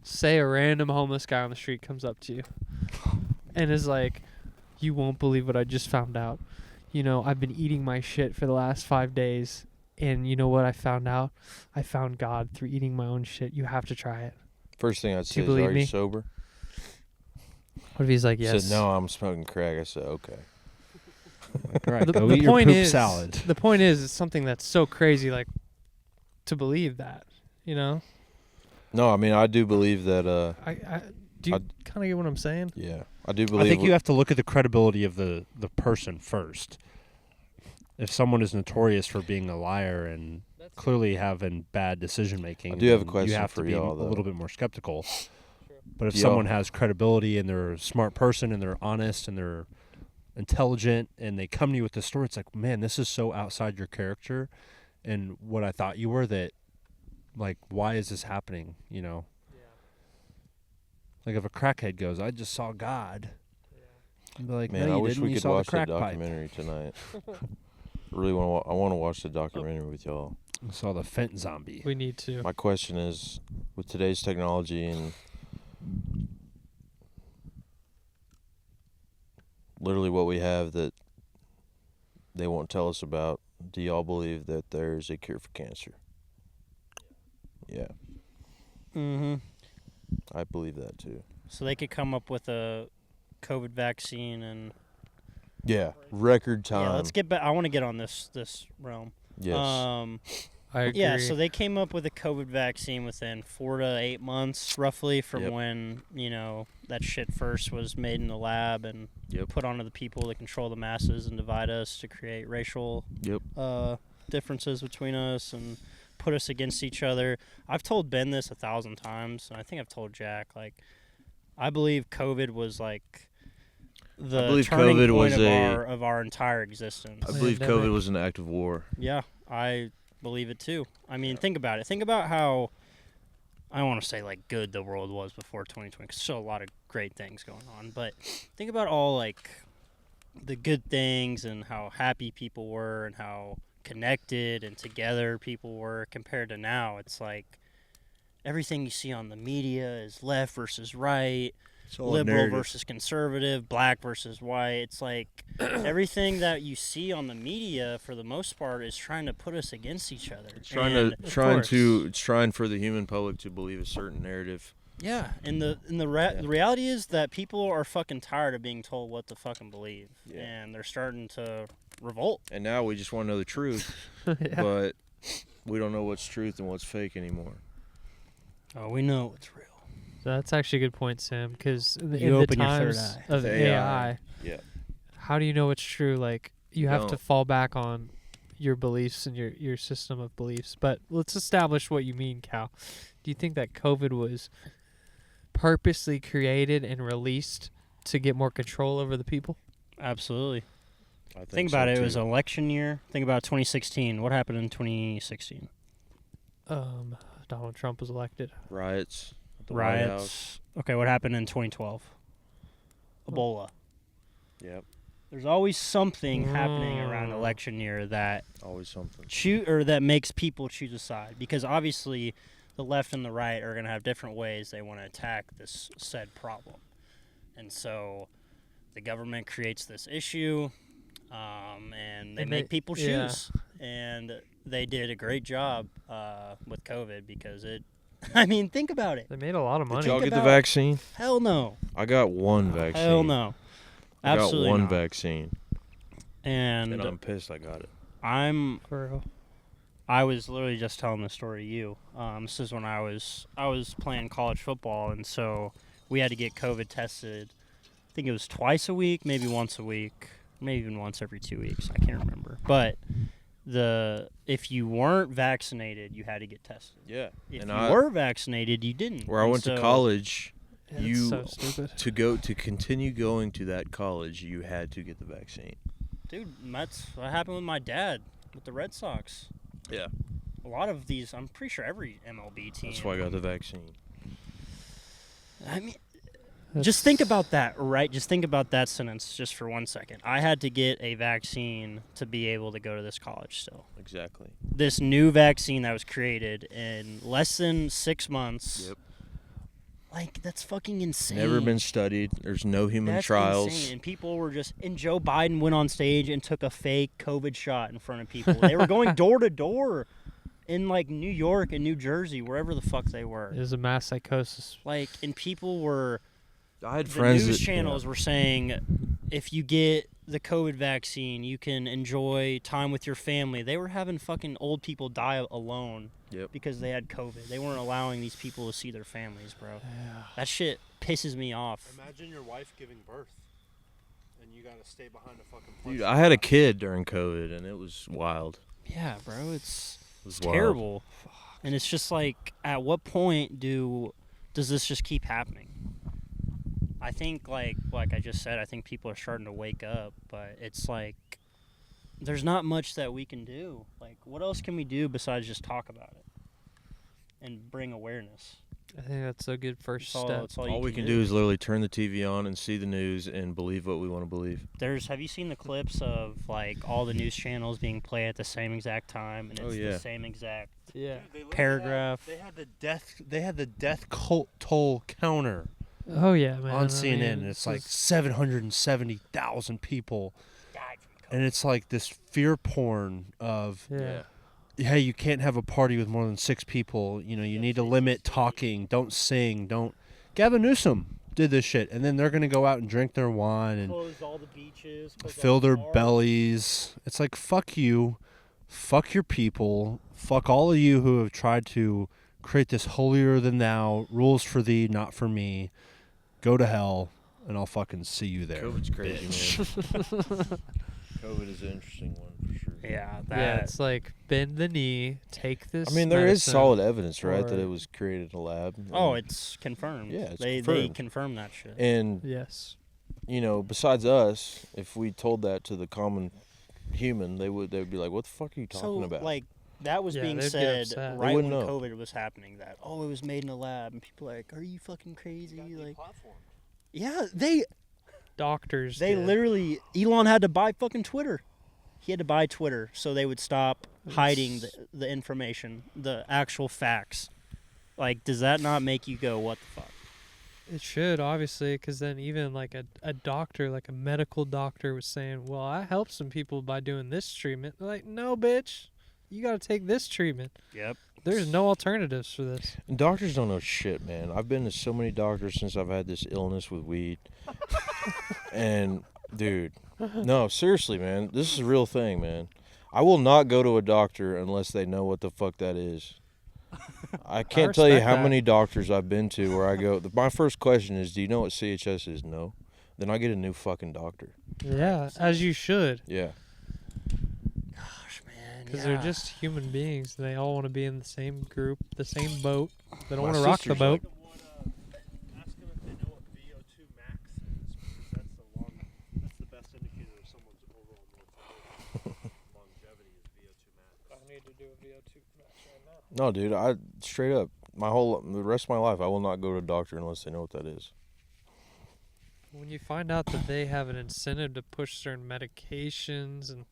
Say a random homeless guy on the street comes up to you and is like, "You won't believe what I just found out. I've been eating my shit for the last 5 days, and you know what I found out? I found God through eating my own shit. You have to try it." first thing I'd say is, believe "Are me? you sober?" What if he's like, He "Yes"? said, "No, I'm smoking crack." I said, "Okay." right, The, go the eat your point poop is, salad. the point is, it's something that's so crazy, like to believe that, No, No, I mean I do believe that. Do you kind of get what I'm saying? Yeah, I do believe. I think you have to look at the credibility of the person first. If someone is notorious for being a liar and clearly having bad decision making, I do have a then question you have for to be y'all, a though. little bit more skeptical. But if Y'all- someone has credibility and they're a smart person and they're honest and they're intelligent and they come to you with this story, it's like, man, this is so outside your character and what I thought you were, that, like, why is this happening? You know, like if a crackhead goes, I just saw God. You'd be like, Man, no, I you wish didn't. we You could saw watch the that crack pipe. documentary tonight. Really want to. I want to watch the documentary with y'all. You saw the fent zombie. We need to. My question is, with today's technology and literally what we have that they won't tell us about, do y'all believe that there's a cure for cancer? Yeah, Mm-hmm. I believe that too. So they could come up with a COVID vaccine and Yeah, record time. yeah. Let's get back. I want to get on this realm. Yes. I agree. Yeah, so they came up with a COVID vaccine within 4 to 8 months, roughly, from Yep. when, you know, that shit first was made in the lab and Yep. put onto the people to control the masses and divide us to create racial Yep. differences between us and put us against each other. I've told Ben this 1,000 times, and I think I've told Jack, like, I believe COVID was, like, the believe turning COVID point was of our entire existence. I believe Pandemic. COVID was an act of war. Yeah, I believe it too. I mean, think about it. Think about how, I don't want to say like good the world was before 2020, 'cause there's still a lot of great things going on. But think about all like the good things and how happy people were and how connected and together people were compared to now. It's like everything you see on the media is left versus right. Liberal versus conservative, black versus white. It's like everything that you see on the media, for the most part, is trying to put us against each other. It's trying for the human public to believe a certain narrative. Yeah, and the reality is that people are fucking tired of being told what to fucking believe, Yeah. and they're starting to revolt. And now we just want to know the truth, but we don't know what's truth and what's fake anymore. Oh, we know it's real. So that's actually a good point, Sam, because in the open your third times eye. of The AI, AI. Yeah. how do you know it's true? Like, you have to don't. fall back on your beliefs and your system of beliefs. But let's establish what you mean, Cal. Do you think that COVID was purposely created and released to get more control over the people? Absolutely. I Think so about it. It too. was an election year. Think about 2016. What happened in 2016? Donald Trump was elected. Riots. At the White House. Riots. Okay, what happened in 2012? Ebola. Yep. There's always something happening around election year that Always something. that makes people choose a side, because obviously the left and the right are going to have different ways they want to attack this said problem. And so the government creates this issue, and they make people choose. And they did a great job with COVID, because it, I mean, think about it. They made a lot of money. Did y'all Think get the about- vaccine? Hell no. I got one vaccine. Hell no. I got Absolutely one not. vaccine, and And I'm pissed I got it. For real. I was literally just telling this story to you. This is when I was playing college football, and so we had to get COVID tested. I think it was twice a week, maybe once a week, maybe even once every 2 weeks. I can't remember. But if you weren't vaccinated, you had to get tested. Yeah. If And you were vaccinated, you didn't. where I And went to so- college, Yeah, you that's so stupid. to continue going to that college, you had to get the vaccine. Dude, that's what happened with my dad with the Red Sox. Yeah. A lot of these, I'm pretty sure every MLB team. That's why I got the vaccine. I mean, just think about that, right? Just think about that sentence just for 1 second. I had to get a vaccine to be able to go to this college still. Exactly. This new vaccine that was created in less than 6 months. Yep. Like, that's fucking insane. Never been studied. There's no human That's trials. insane. And people were just, and Joe Biden went on stage and took a fake COVID shot in front of people. They were going door to door in like New York and New Jersey, wherever the fuck they were. It was a mass psychosis. Like, and people were, I had the friends news that, channels were saying, if you get the COVID vaccine. You can enjoy time with your family. They were having fucking old people die alone because they had COVID. They weren't allowing these people to see their families, bro. Yeah. That shit pisses me off. Imagine your wife giving birth, and you gotta stay behind a fucking. Dude, I had a kid during COVID, and it was wild. Yeah, bro, it's It was wild. terrible. And it's just like, at what point does this just keep happening? I think, like I just said, I think people are starting to wake up, but it's like, there's not much that we can do. Like, what else can we do besides just talk about it and bring awareness? I think that's a good first That's all- step. that's all All you we can do is literally turn the TV on and see the news and believe what we want to believe. Have you seen the clips of, like, all the news channels being played at the same exact time, and it's the same exact Yeah. paragraph? They had the death toll counter Oh yeah, man. on I CNN. mean, and it's like 770,000 people, and it's like this fear porn of Yeah. hey, you can't have a party with more than 6 people. You know, you need to limit talking. Don't sing. Don't. Gavin Newsom did this shit, and then they're gonna go out and drink their wine and Close all the beaches. fill their bellies. It's like, fuck you, fuck your people, fuck all of you who have tried to create this holier than thou, rules for thee, not for me. Go to hell, and I'll fucking see you there. COVID's crazy, man. COVID is an interesting one for sure. Yeah, Yeah, it's like bend the knee, take this. I mean, there is medicine. solid evidence, right, that or- it was created in a lab. Oh, and- it's confirmed. Yeah, it's they confirmed. confirm that shit. and Yes. you know, besides us, if we told that to the common human, they'd be like, "What the fuck are you talking So, about?" like, that was Yeah, being they'd get said upset. They right when wouldn't know. COVID was happening. That it was made in a lab, and people are like, "Are you fucking crazy?" Like, yeah, they Doctors. they did. literally Elon had to buy fucking Twitter. He had to buy Twitter so they would stop hiding the information, the actual facts. Like, does that not make you go, "What the fuck"? It should, obviously, because then even like a doctor, like a medical doctor, was saying, "Well, I helped some people by doing this treatment." They're like, no, bitch, you got to take this treatment. Yep. There's no alternatives for this. And doctors don't know shit, man. I've been to so many doctors since I've had this illness with weed. And, dude, no, seriously, man. This is a real thing, man. I will not go to a doctor unless they know what the fuck that is. I can't tell you respect how that. many doctors I've been to where I go, my first question is, do you know what CHS is? No. Then I get a new fucking doctor. Yeah, as you should, Yeah. Gosh, man. because they're just human beings. And they all want to be in the same group, the same boat. They don't My want to rock the sister's boat. Ask them if they know what VO2 max is, because that's the best indicator of someone's overall longevity is VO2 max. I need to do a VO2 match right now. No, dude, I straight up, the rest of my life, I will not go to a doctor unless they know what that is. When you find out that they have an incentive to push certain medications, and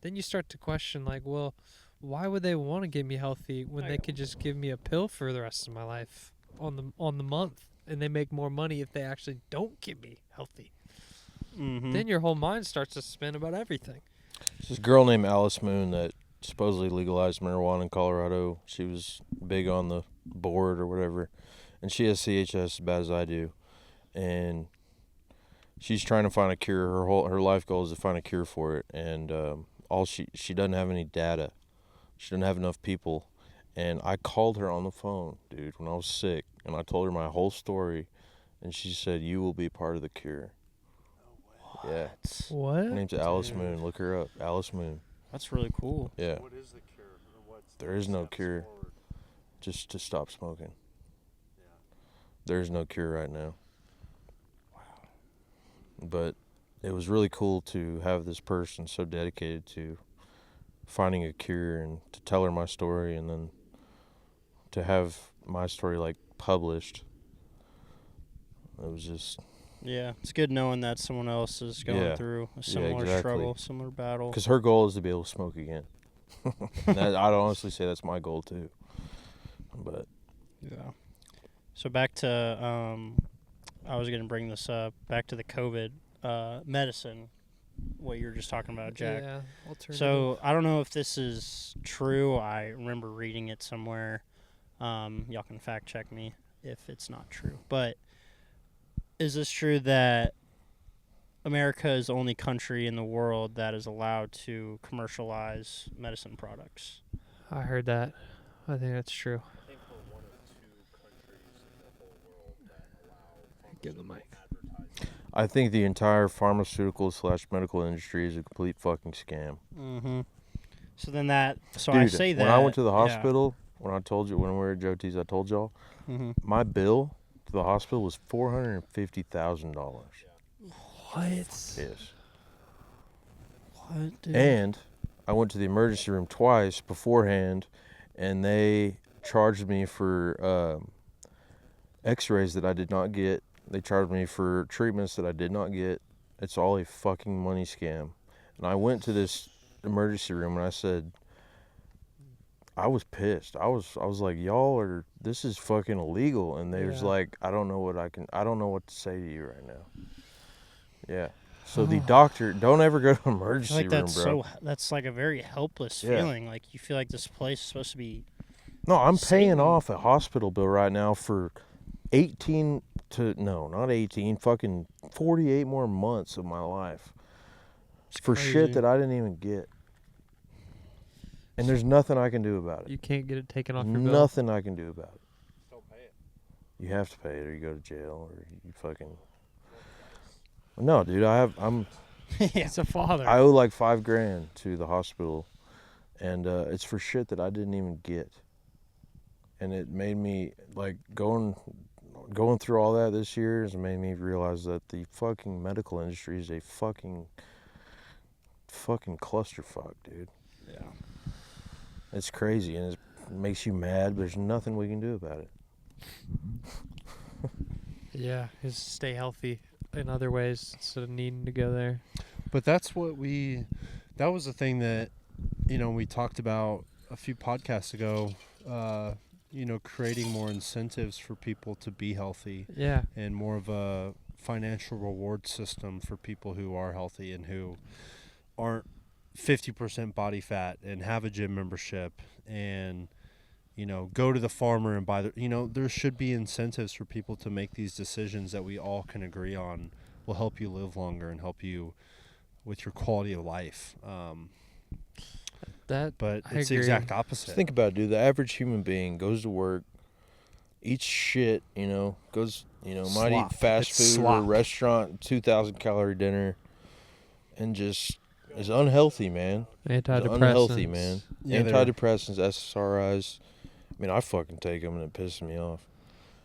then you start to question, like, well, why would they want to get me healthy when they could just give me a pill for the rest of my life on the month, and they make more money if they actually don't get me healthy? Mm-hmm. Then your whole mind starts to spin about everything. There's this girl named Alice Moon that supposedly legalized marijuana in Colorado. She was big on the board or whatever, and she has CHS as bad as I do, and she's trying to find a cure. Her life goal is to find a cure for it, and she doesn't have any data. She doesn't have enough people, and I called her on the phone, dude, when I was sick, and I told her my whole story, and she said, "You will be part of the cure." Yeah. What? Her name's Alice Moon. Look her up. Alice Moon. That's really cool. Yeah. What is the cure? Or what's There is no steps cure. forward? Just to stop smoking. Yeah. There is no cure right now. Wow. But it was really cool to have this person so dedicated to finding a cure and to tell her my story, and then to have my story like published. It was just Yeah, it's good knowing that someone else is going Yeah. through a Yeah, similar exactly. struggle, similar battle. because her goal is to be able to smoke again. And I'd honestly say that's my goal too. But Yeah. So back to, I was going to bring this up, back to the COVID medicine, what you were just talking about, Jack. Yeah. Alternative. So I don't know if this is true. I remember reading it somewhere. Y'all can fact check me if it's not true. But is this true that America is the only country in the world that is allowed to commercialize medicine products. I heard that. I think that's true. I think we're one of 2 countries in the whole world that allow Give the mic. advertising. I think the entire pharmaceutical / medical industry is a complete fucking scam. Mm-hmm. So then that, so Dude, I say that when I went to the yeah. hospital, when we were at Joe T's, I told y'all, Mm-hmm. my bill to the hospital was $450,000. What? Yes. What, dude? And I went to the emergency room twice beforehand, and they charged me for x-rays that I did not get. They charged me for treatments that I did not get. It's all a fucking money scam. And I went to this emergency room and I said, I was pissed. I was like, this is fucking illegal. And they was Yeah. like, I don't know what to say to you right now. Yeah. So the doctor, don't ever go to an I emergency feel like room, that's bro. that's like a very helpless Yeah. feeling. Like you feel like this place is supposed to be. No, I'm paying Satan. off a hospital bill right now for 48 more months of my life for crazy. shit that I didn't even get. And there's nothing I can do about it. You can't get it taken off your bill. Nothing I can do about it. Still pay it. You have to pay it or you go to jail or you fucking... No, dude, I'm Yeah. It's a father. I owe like $5,000 to the hospital, and it's for shit that I didn't even get. And it made me like going through all that this year has made me realize that the fucking medical industry is a fucking clusterfuck, dude. Yeah. It's crazy and it makes you mad, but there's nothing we can do about it. Yeah, just stay healthy in other ways instead of needing to go there. But that was the thing that, we talked about a few podcasts ago, creating more incentives for people to be healthy Yeah. and more of a financial reward system for people who are healthy and who aren't 50% body fat and have a gym membership and, go to the farmer and buy there should be incentives for people to make these decisions that we all can agree on will help you live longer and help you with your quality of life. That But I it's the agree. exact Just opposite. think about it, dude. The average human being goes to work, eats shit, goes, might Slop. eat fast It's food or slop. a restaurant, 2,000 calorie dinner, and just is unhealthy, man. Is Antidepressants. unhealthy, man. Yeah, they're- Antidepressants, SSRIs. I mean, I fucking take them and it pisses me off.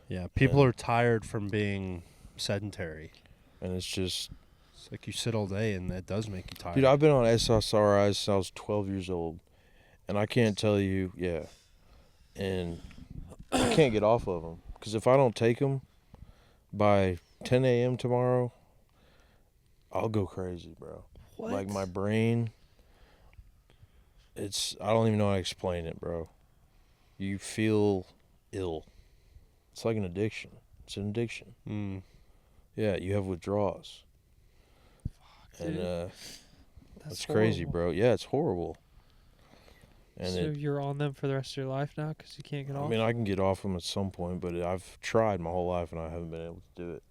Yeah, people Yeah. are tired from being sedentary. And it's just, It's like you sit all day, and that does make you tired. dude, I've been on SSRIs since I was 12 years old. And I can't tell you, yeah. And I can't get off of them. Because if I don't take them by 10 a.m. tomorrow, I'll go crazy, bro. What? Like my brain, I don't even know how to explain it, bro. You feel ill. It's like an addiction. It's an addiction. Mm. Yeah, you have withdrawals. And dude. that's crazy, horrible. bro. Yeah, it's horrible. And So you're on them for the rest of your life now because you can't get I off? mean, I can get off them at some point, but I've tried my whole life and I haven't been able to do it.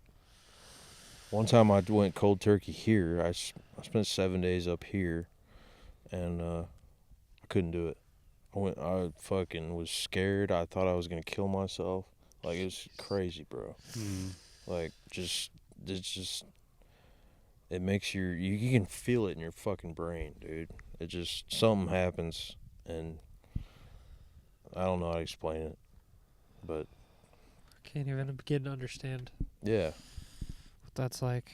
One time I went cold turkey here. I spent 7 days up here, and I couldn't do it. I fucking was scared. I thought I was gonna kill myself. Like, it was crazy, bro. Mm. Like, it makes you can feel it in your fucking brain, dude. It just, something happens, and I don't know how to explain it, but Can't even begin to understand yeah. what that's like.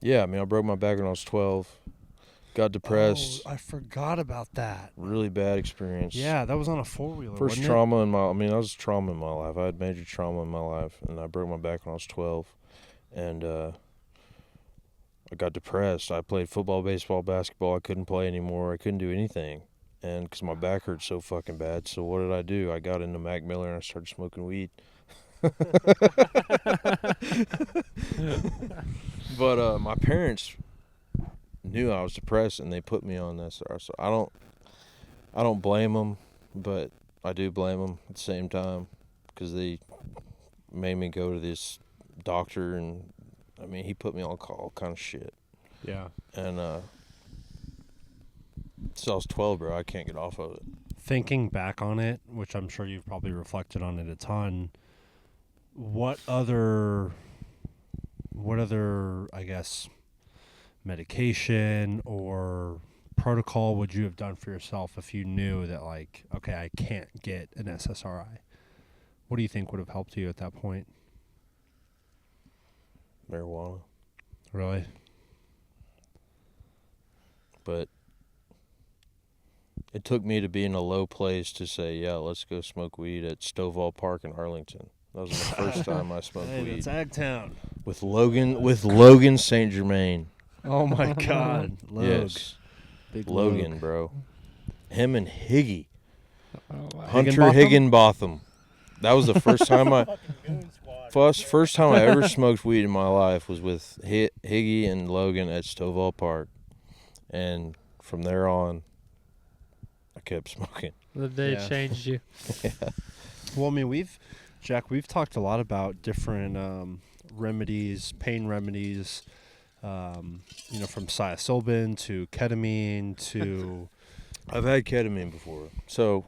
Yeah, I mean, I broke my back when I was 12. Got depressed. Oh, I forgot about that. Really bad experience. Yeah, that was on a 4-wheeler. First wasn't trauma in my, that was trauma in my life. I had major trauma in my life, and I broke my back when I was 12. And I got depressed. I played football, baseball, basketball. I couldn't play anymore. I couldn't do anything. And because my back hurt so fucking bad. So what did I do? I got into Mac Miller and I started smoking weed. But my parents knew I was depressed and they put me on this. So I don't blame them, but I do blame them at the same time because they made me go to this doctor, and I mean, he put me on all kind of shit. Yeah. And so I was 12, bro. I can't get off of it. Thinking back on it, which I'm sure you've probably reflected on it a ton, what other, I guess, medication or protocol would you have done for yourself if you knew that, like, okay, I can't get an SSRI? What do you think would have helped you at that point? Marijuana. Really? But it took me to be in a low place to say, yeah, let's go smoke weed at Stovall Park in Arlington. That was the first time I smoked weed. That's Agtown. With Logan St. Germain. Oh my God. Yes. Big Logan, bro. Him and Higgy. Oh, wow. Hunter Higginbotham. That was the first time first time I ever smoked weed in my life was with Higgy and Logan at Stovall Park. And from there on, I kept smoking. The day changed you. Yeah. Well, I mean, we've talked a lot about different remedies, pain remedies, from psilocybin to ketamine to... I've had ketamine before. So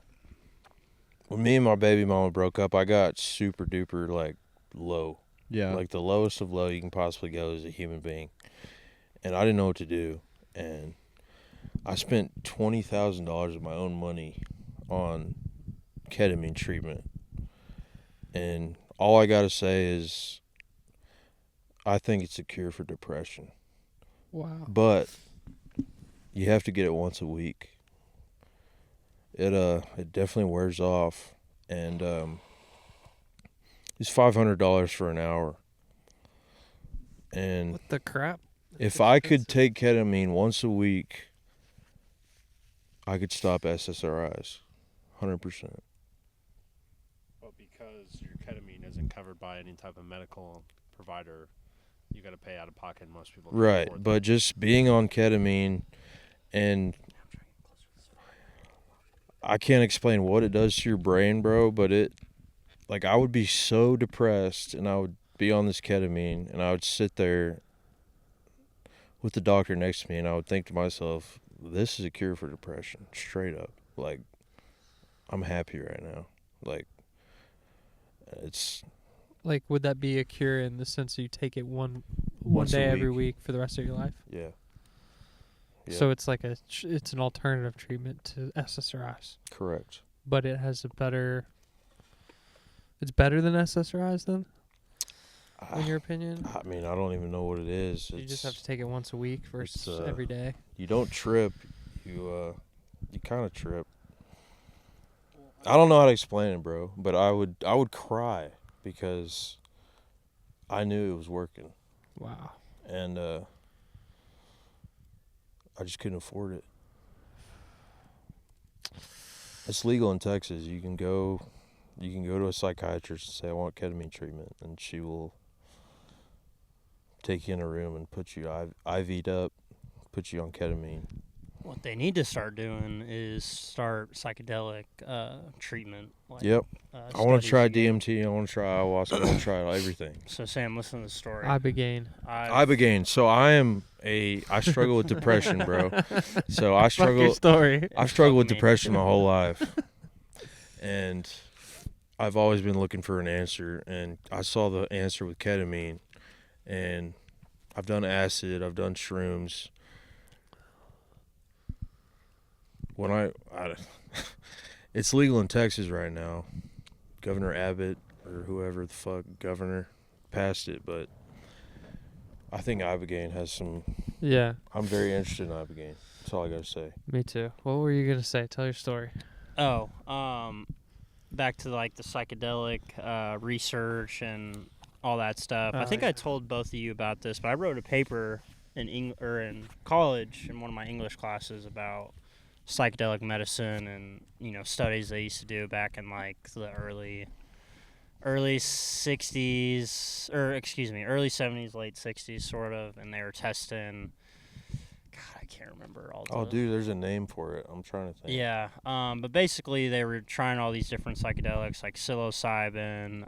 when me and my baby mama broke up, I got super duper, like, low. Yeah. Like the lowest of low you can possibly go as a human being. And I didn't know what to do. And I spent $20,000 of my own money on ketamine treatment. And all I got to say is I think it's a cure for depression. Wow. But you have to get it once a week. It definitely wears off, and it's $500 for an hour. And What the crap? if I could take ketamine once a week, I could stop SSRIs, 100%. But because your ketamine isn't covered by any type of medical provider, you got to pay out of pocket. Most people can't Right, afford but that. just being on ketamine, and I can't explain what it does to your brain, bro, but I would be so depressed, and I would be on this ketamine, and I would sit there with the doctor next to me, and I would think to myself, this is a cure for depression, straight up. Like, I'm happy right now. Like, it's... Like, would that be a cure in the sense that you take it one Once a day every week. week for the rest of your life? Yeah. Yeah. So it's like it's an alternative treatment to SSRIs, Correct. but it has it's better than SSRIs then, in your opinion? I mean, I don't even know what it is. You just have to take it once a week versus every day. You don't trip. You kind of trip. I don't know how to explain it, bro, but I would cry because I knew it was working, Wow. and I just couldn't afford it. It's legal in Texas. You can go to a psychiatrist and say, I want ketamine treatment, and she will take you in a room and put you IV'd up, put you on ketamine. What they need to start doing is start psychedelic treatment. Like, Yep. I want to studies try again. DMT. I want to try ayahuasca. I want to try everything. So Sam, listen to the story. Ibogaine. Ibogaine. So I struggle with depression, bro. So I Fuck your struggle. story. I've struggled with Fuck me. depression my whole life, and I've always been looking for an answer. And I saw the answer with ketamine, and I've done acid. I've done shrooms. When I it's legal in Texas right now. Governor Abbott or whoever the fuck governor passed it, but I think Ibogaine has some. Yeah, I'm very interested in Ibogaine. That's all I gotta say. me too. What were you gonna say? Tell your story. Back to like the psychedelic research and all that stuff. I think yeah. I told both of you about this, but I wrote a paper in college in one of my English classes about psychedelic medicine and studies they used to do back in like the early 60s, or excuse me, early 70s, late 60s sort of, and they were testing God, I can't remember all the. Oh, dude, there's a name for it. I'm trying to think. Yeah, but basically they were trying all these different psychedelics like psilocybin,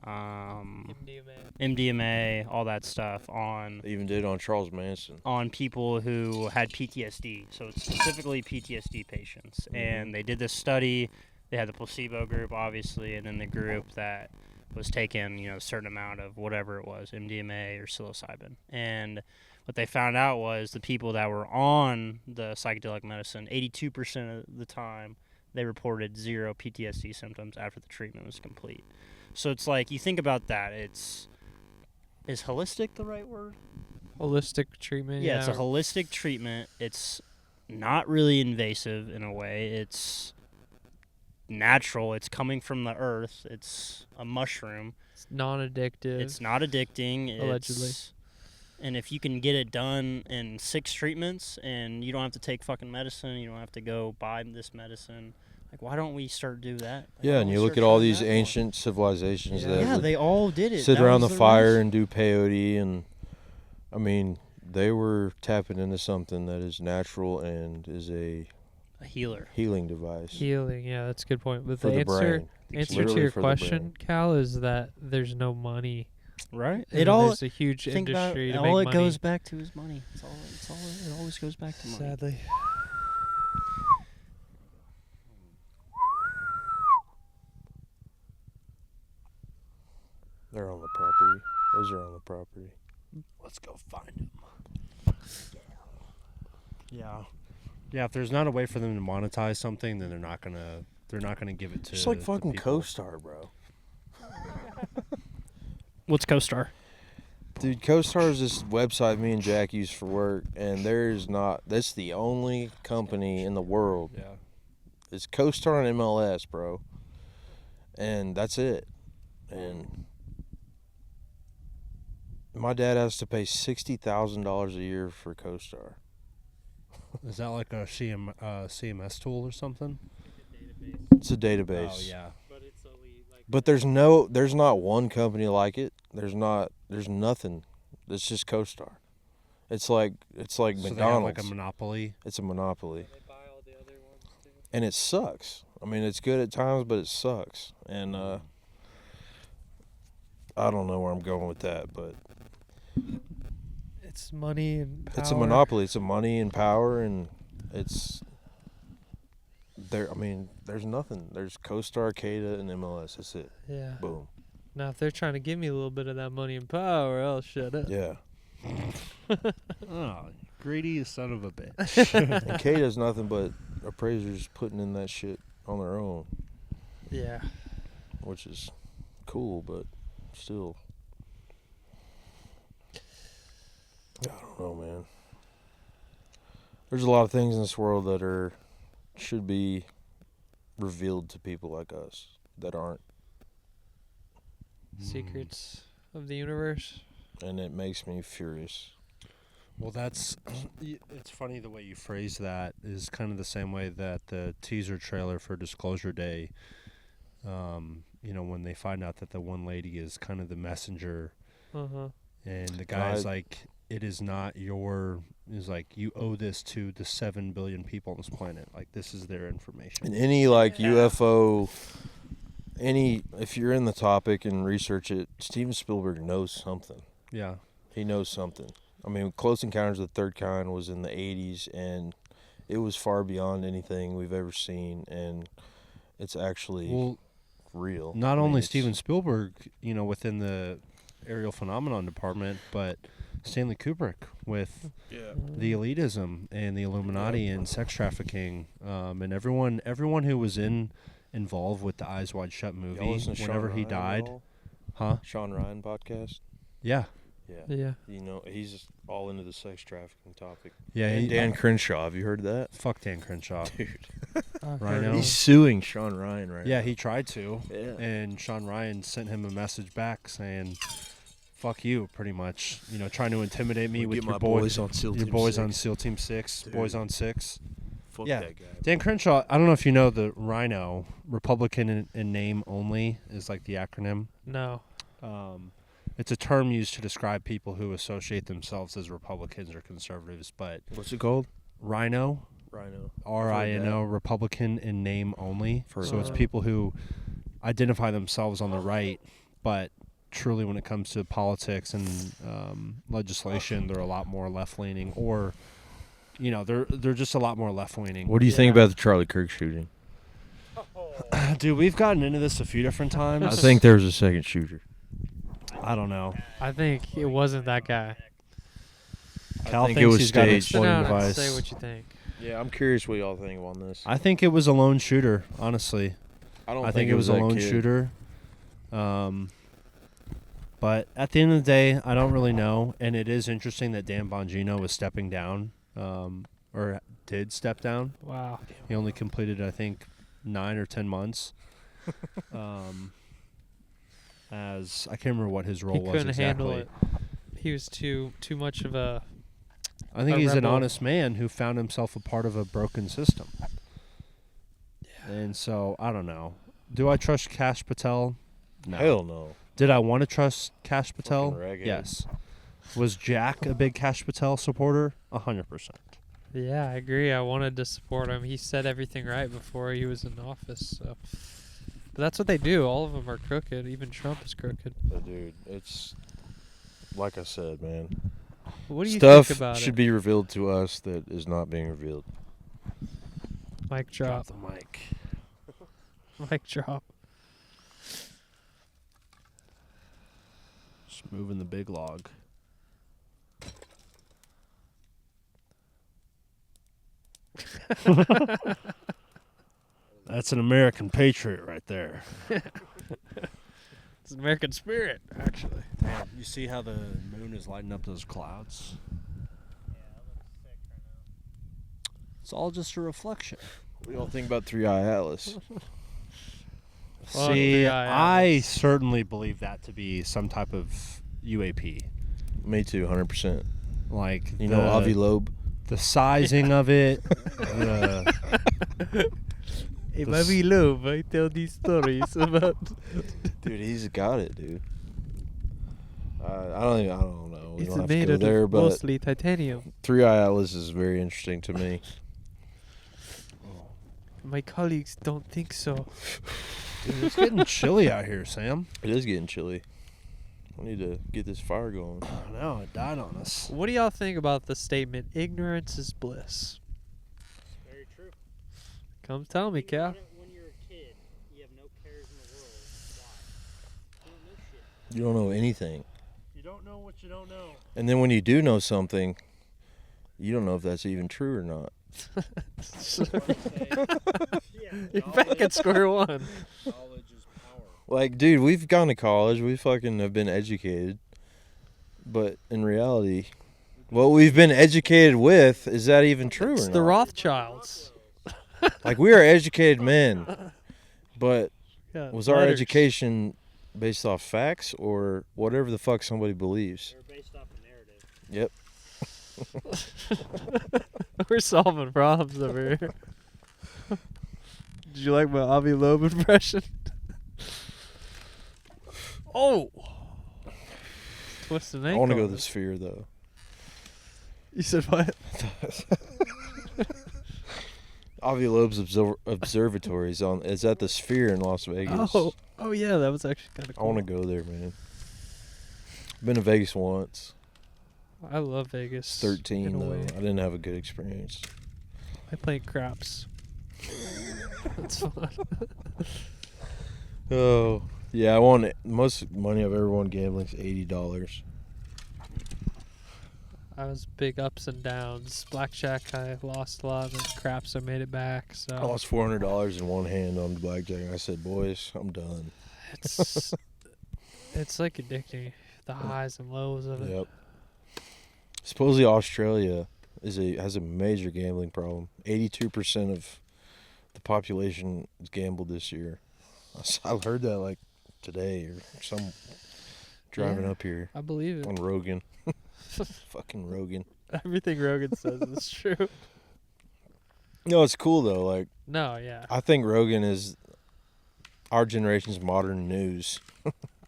MDMA, all that stuff on They even did on Charles Manson. people who had PTSD. So it's specifically PTSD patients. And they did this study. They had the placebo group, obviously, and then the group that was taking, a certain amount of whatever it was, MDMA or psilocybin. And what they found out was the people that were on the psychedelic medicine, 82% of the time, they reported 0 PTSD symptoms after the treatment was complete. So it's like, you think about that. Is holistic the right word? Holistic treatment. Yeah, it's a holistic treatment. It's not really invasive in a way. It's natural. It's coming from the earth. It's a mushroom. It's non-addictive. It's not addicting. Allegedly. And if you can get it done in 6 treatments and you don't have to take fucking medicine, you don't have to go buy this medicine, like, why don't we start do that? Like, Yeah, and you look at all these ancient civilizations that yeah, would they all did it. sit That around the was their fire reason. and do peyote, and I mean, they were tapping into something that is natural and is a healer. healing device Healing. Yeah, that's a good point. But for the the answer brain. to Literally your for the question, Cal, is that there's no money. Right? And It all there's a huge think about industry to all make it money. goes back to is money. It always goes back to money. Sadly. They're on the property. Those are on the property. Let's go find them. Yeah. Yeah, if there's not a way for them to monetize something, then they're not gonna give it to. Just like the fucking people. CoStar, bro. What's CoStar? Dude, CoStar is this website me and Jack use for work, and that's the only company in the world. Yeah. It's CoStar and MLS, bro. And that's it. And my dad has to pay $60,000 a year for CoStar. Is that like a CMS tool or something? It's a database. Oh yeah. But there's not one company like it. There's nothing. It's just CoStar. It's like So McDonald's. they have like a monopoly. It's a monopoly. And it sucks. I mean, it's good at times, but it sucks. And I don't know where I'm going with that, but It's money and power. it's a monopoly. It's a money and power, and it's there. I mean, there's nothing. There's CoStar, CADA, and MLS. That's it. Yeah. Boom. Now, if they're trying to give me a little bit of that money and power, I'll shut up. Yeah. Oh, greedy son of a bitch. And CADA's nothing but appraisers putting in that shit on their own, Yeah. which is cool, but still. I don't know, man. There's a lot of things in this world that should be revealed to people like us that aren't, Secrets of the universe. and it makes me furious. Well, it's funny the way you phrase that is kind of the same way that the teaser trailer for Disclosure Day, when they find out that the one lady is kind of the messenger, Uh-huh. and the guy's like, it is not is like, you owe this to the 7 billion people on this planet. Like, this is their information. And any UFO, if you're in the topic and research it, Steven Spielberg knows something. Yeah. He knows something. I mean, Close Encounters of the Third Kind was in the 80s, and it was far beyond anything we've ever seen, and it's actually real. Not only Steven Spielberg, within the aerial phenomenon department, but Stanley Kubrick with the elitism and the Illuminati and sex trafficking, and everyone who was involved with the Eyes Wide Shut movie whenever he died. Huh? Sean Ryan podcast? Yeah. Yeah. He's all into the sex trafficking topic. Yeah. And Dan Crenshaw, have you heard that? Fuck Dan Crenshaw. Dude. Rhino. He's suing Sean Ryan right now. Yeah, he tried to. Yeah. And Sean Ryan sent him a message back saying, fuck you, pretty much. Trying to intimidate me with your boys on SEAL your Team boys 6. on SEAL Team 6, Dude. boys on 6. Fuck Yeah. that guy. Dan Crenshaw, I don't know if you know the Rhino, Republican in name only is like the acronym. No. It's a term used to describe people who associate themselves as Republicans or conservatives, but What's it called? Rhino, RINO, Republican in name only. So it's people who identify themselves on the right, but truly when it comes to politics and legislation, they're a lot more left-leaning, or, you know, they're just a lot more left-leaning. What do you think about the Charlie Kirk shooting? Dude, we've gotten into this a few different times. I think there was a second shooter. I don't know. I think it wasn't that guy. Cal think thinks it was he's got an staged. Sit exploiting down and device. say what you think. Yeah, I'm curious what y'all think on this. I think it was a lone shooter, honestly. I think it was a that lone kid. shooter. But at the end of the day, I don't really know. And it is interesting that Dan Bongino was stepping down, or did step down. Wow. He only completed, I think, 9 or 10 months. As I can't remember what his role He was couldn't exactly. handle it. He was too much of a. I think A he's an rebel. honest man who found himself a part of a broken system. And so, I don't know. Do I trust Kash Patel? No. Hell no. Did I want to trust Kash Patel? Fucking raghead. Yes. Was Jack a big Kash Patel supporter? 100%. Yeah, I agree. I wanted to support him. He said everything right before he was in office. So, but that's what they do. All of them are crooked. Even Trump is crooked. But dude, it's like I said, man. What do you Stuff think about should it? be revealed to us that is not being revealed. Mic drop. the mic. Mic drop. Just moving the big log. That's an American patriot right there. It's an American spirit, actually. Damn, you see how the moon is lighting up those clouds? It's all just a reflection. What do y'all think about Three Eye Atlas? Fuck See, the I IRS. certainly believe that to be some type of UAP. Me too, 100%. Like, You know Avi Loeb? the sizing of it. the, Hey, This- Bobby Loeb, I tell these stories about. Dude, he's got it, dude. I don't know. We It's don't have to made go out there, of but mostly titanium. Three Eye Atlas is very interesting to me. My colleagues don't think so. Dude, it's getting chilly out here, Sam. It is getting chilly. I need to get this fire going. I know, it died on us. What do y'all think about the statement, ignorance is bliss? Very true. Come tell me, Cal. When you're a kid, you have no cares in the world. Why? You don't know shit. You don't know anything. You don't know what you don't know. And then when you do know something, you don't know if that's even true or not. You're back at square one. Knowledge is power. Like, dude, we've gone to college. We fucking have been educated. But in reality, what we've been educated with, is that even true It's or the not? Rothschilds. Like, we are educated men. But Yeah, was our letters. education based off facts or whatever the fuck somebody believes? They're based off a narrative. Yep. We're solving problems over here. Did you like my Avi Loeb impression? Oh! Twist an I ankle. want to go to the Sphere, though. You said what? Avi Loeb's observatory is at the Sphere in Las Vegas. Oh yeah, that was actually kind of I cool. want to go there, man. Been to Vegas once. I love Vegas. 13, in a though. way. I didn't have a good experience. I played craps. That's fun. Oh, yeah, I won it. Most money I've ever won gambling is $80. I was big ups and downs. Blackjack, I lost a lot, and craps, I made it back. So I lost $400 in one hand on the blackjack. And I said, boys, I'm done. it's it's like addicting. The highs and lows of it. Yep. Supposedly Australia has a major gambling problem. 82% of the population is gambled this year. I heard that like today or some driving Yeah. up here I believe it. on Rogan. Fucking Rogan. Everything Rogan says is true. No, it's cool though. Like, No, yeah, I think Rogan is our generation's modern news.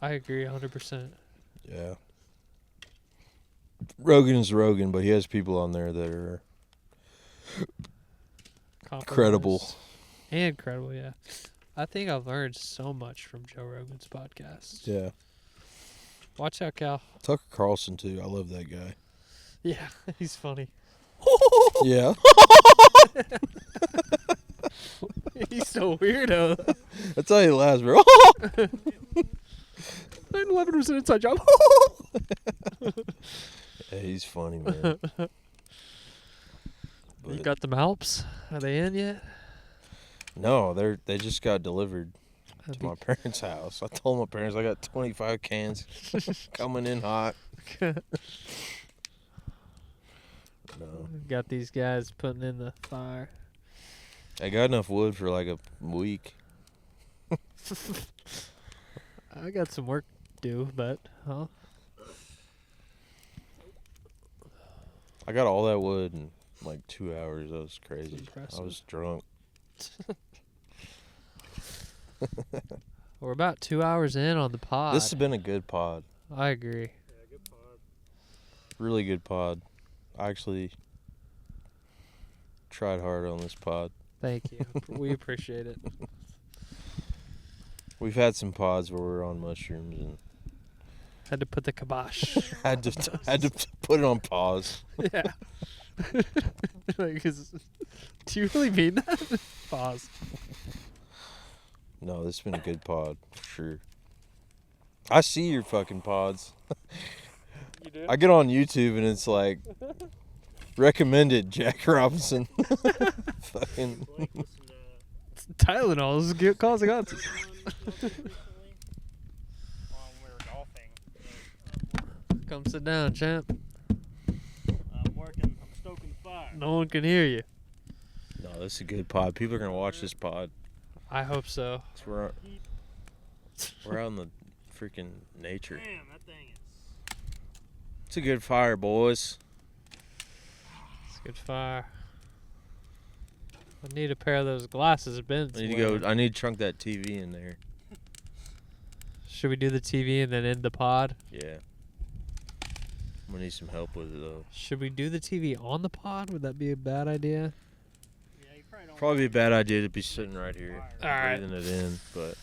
I agree 100%. Yeah. Rogan is Rogan, but he has people on there that are Credible. compromised. And credible, yeah. I think I've learned so much from Joe Rogan's podcast. Yeah. Watch out, Cal. Tucker Carlson too. I love that guy. Yeah, he's funny. Yeah. He's so weirdo. That's how he laughs, bro. 9/11 inside job. Yeah, he's funny, man. You But got them Alps? Are they in yet? no, they just got delivered That'd to my parents' house. I told my parents I got 25 cans coming in hot. No, Got these guys putting in the fire. I got enough wood for like a week. I got some work to do, but I got all that wood in like 2 hours. That was crazy. Impressive. I was drunk. we're about 2 hours in on the pod. This has been a good pod. I agree. Really good pod. I actually tried hard on this pod. Thank you. We appreciate it. We've had some pods where we're on mushrooms and Had to put the kibosh. had to put it on pause. Yeah. Like, do you really mean that? Pause. No, this has been a good pod for sure. I see your fucking pods. You do? I get on YouTube and it's like recommended Jack Robinson. Fucking Tylenol is causing autism. Come sit down, champ. I'm working. I'm stoking the fire. No one can hear you. no, this is a good pod. People are gonna watch this pod. I hope so. So we're out in the freaking nature. Damn, that thing is. It's a good fire, boys. It's good fire. I need a pair of those glasses. Ben's I need to wearing. go. I need to trunk that TV in there. Should we do the TV and then end the pod? Yeah. I'm gonna need some help with it though. Should we do the TV on the pod? Would that be a bad idea? Yeah, you probably don't. Probably a bad idea to be sitting right here, All right. breathing it in. But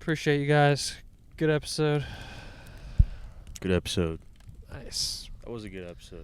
Appreciate you guys. Good episode. good episode. Nice. That was a good episode.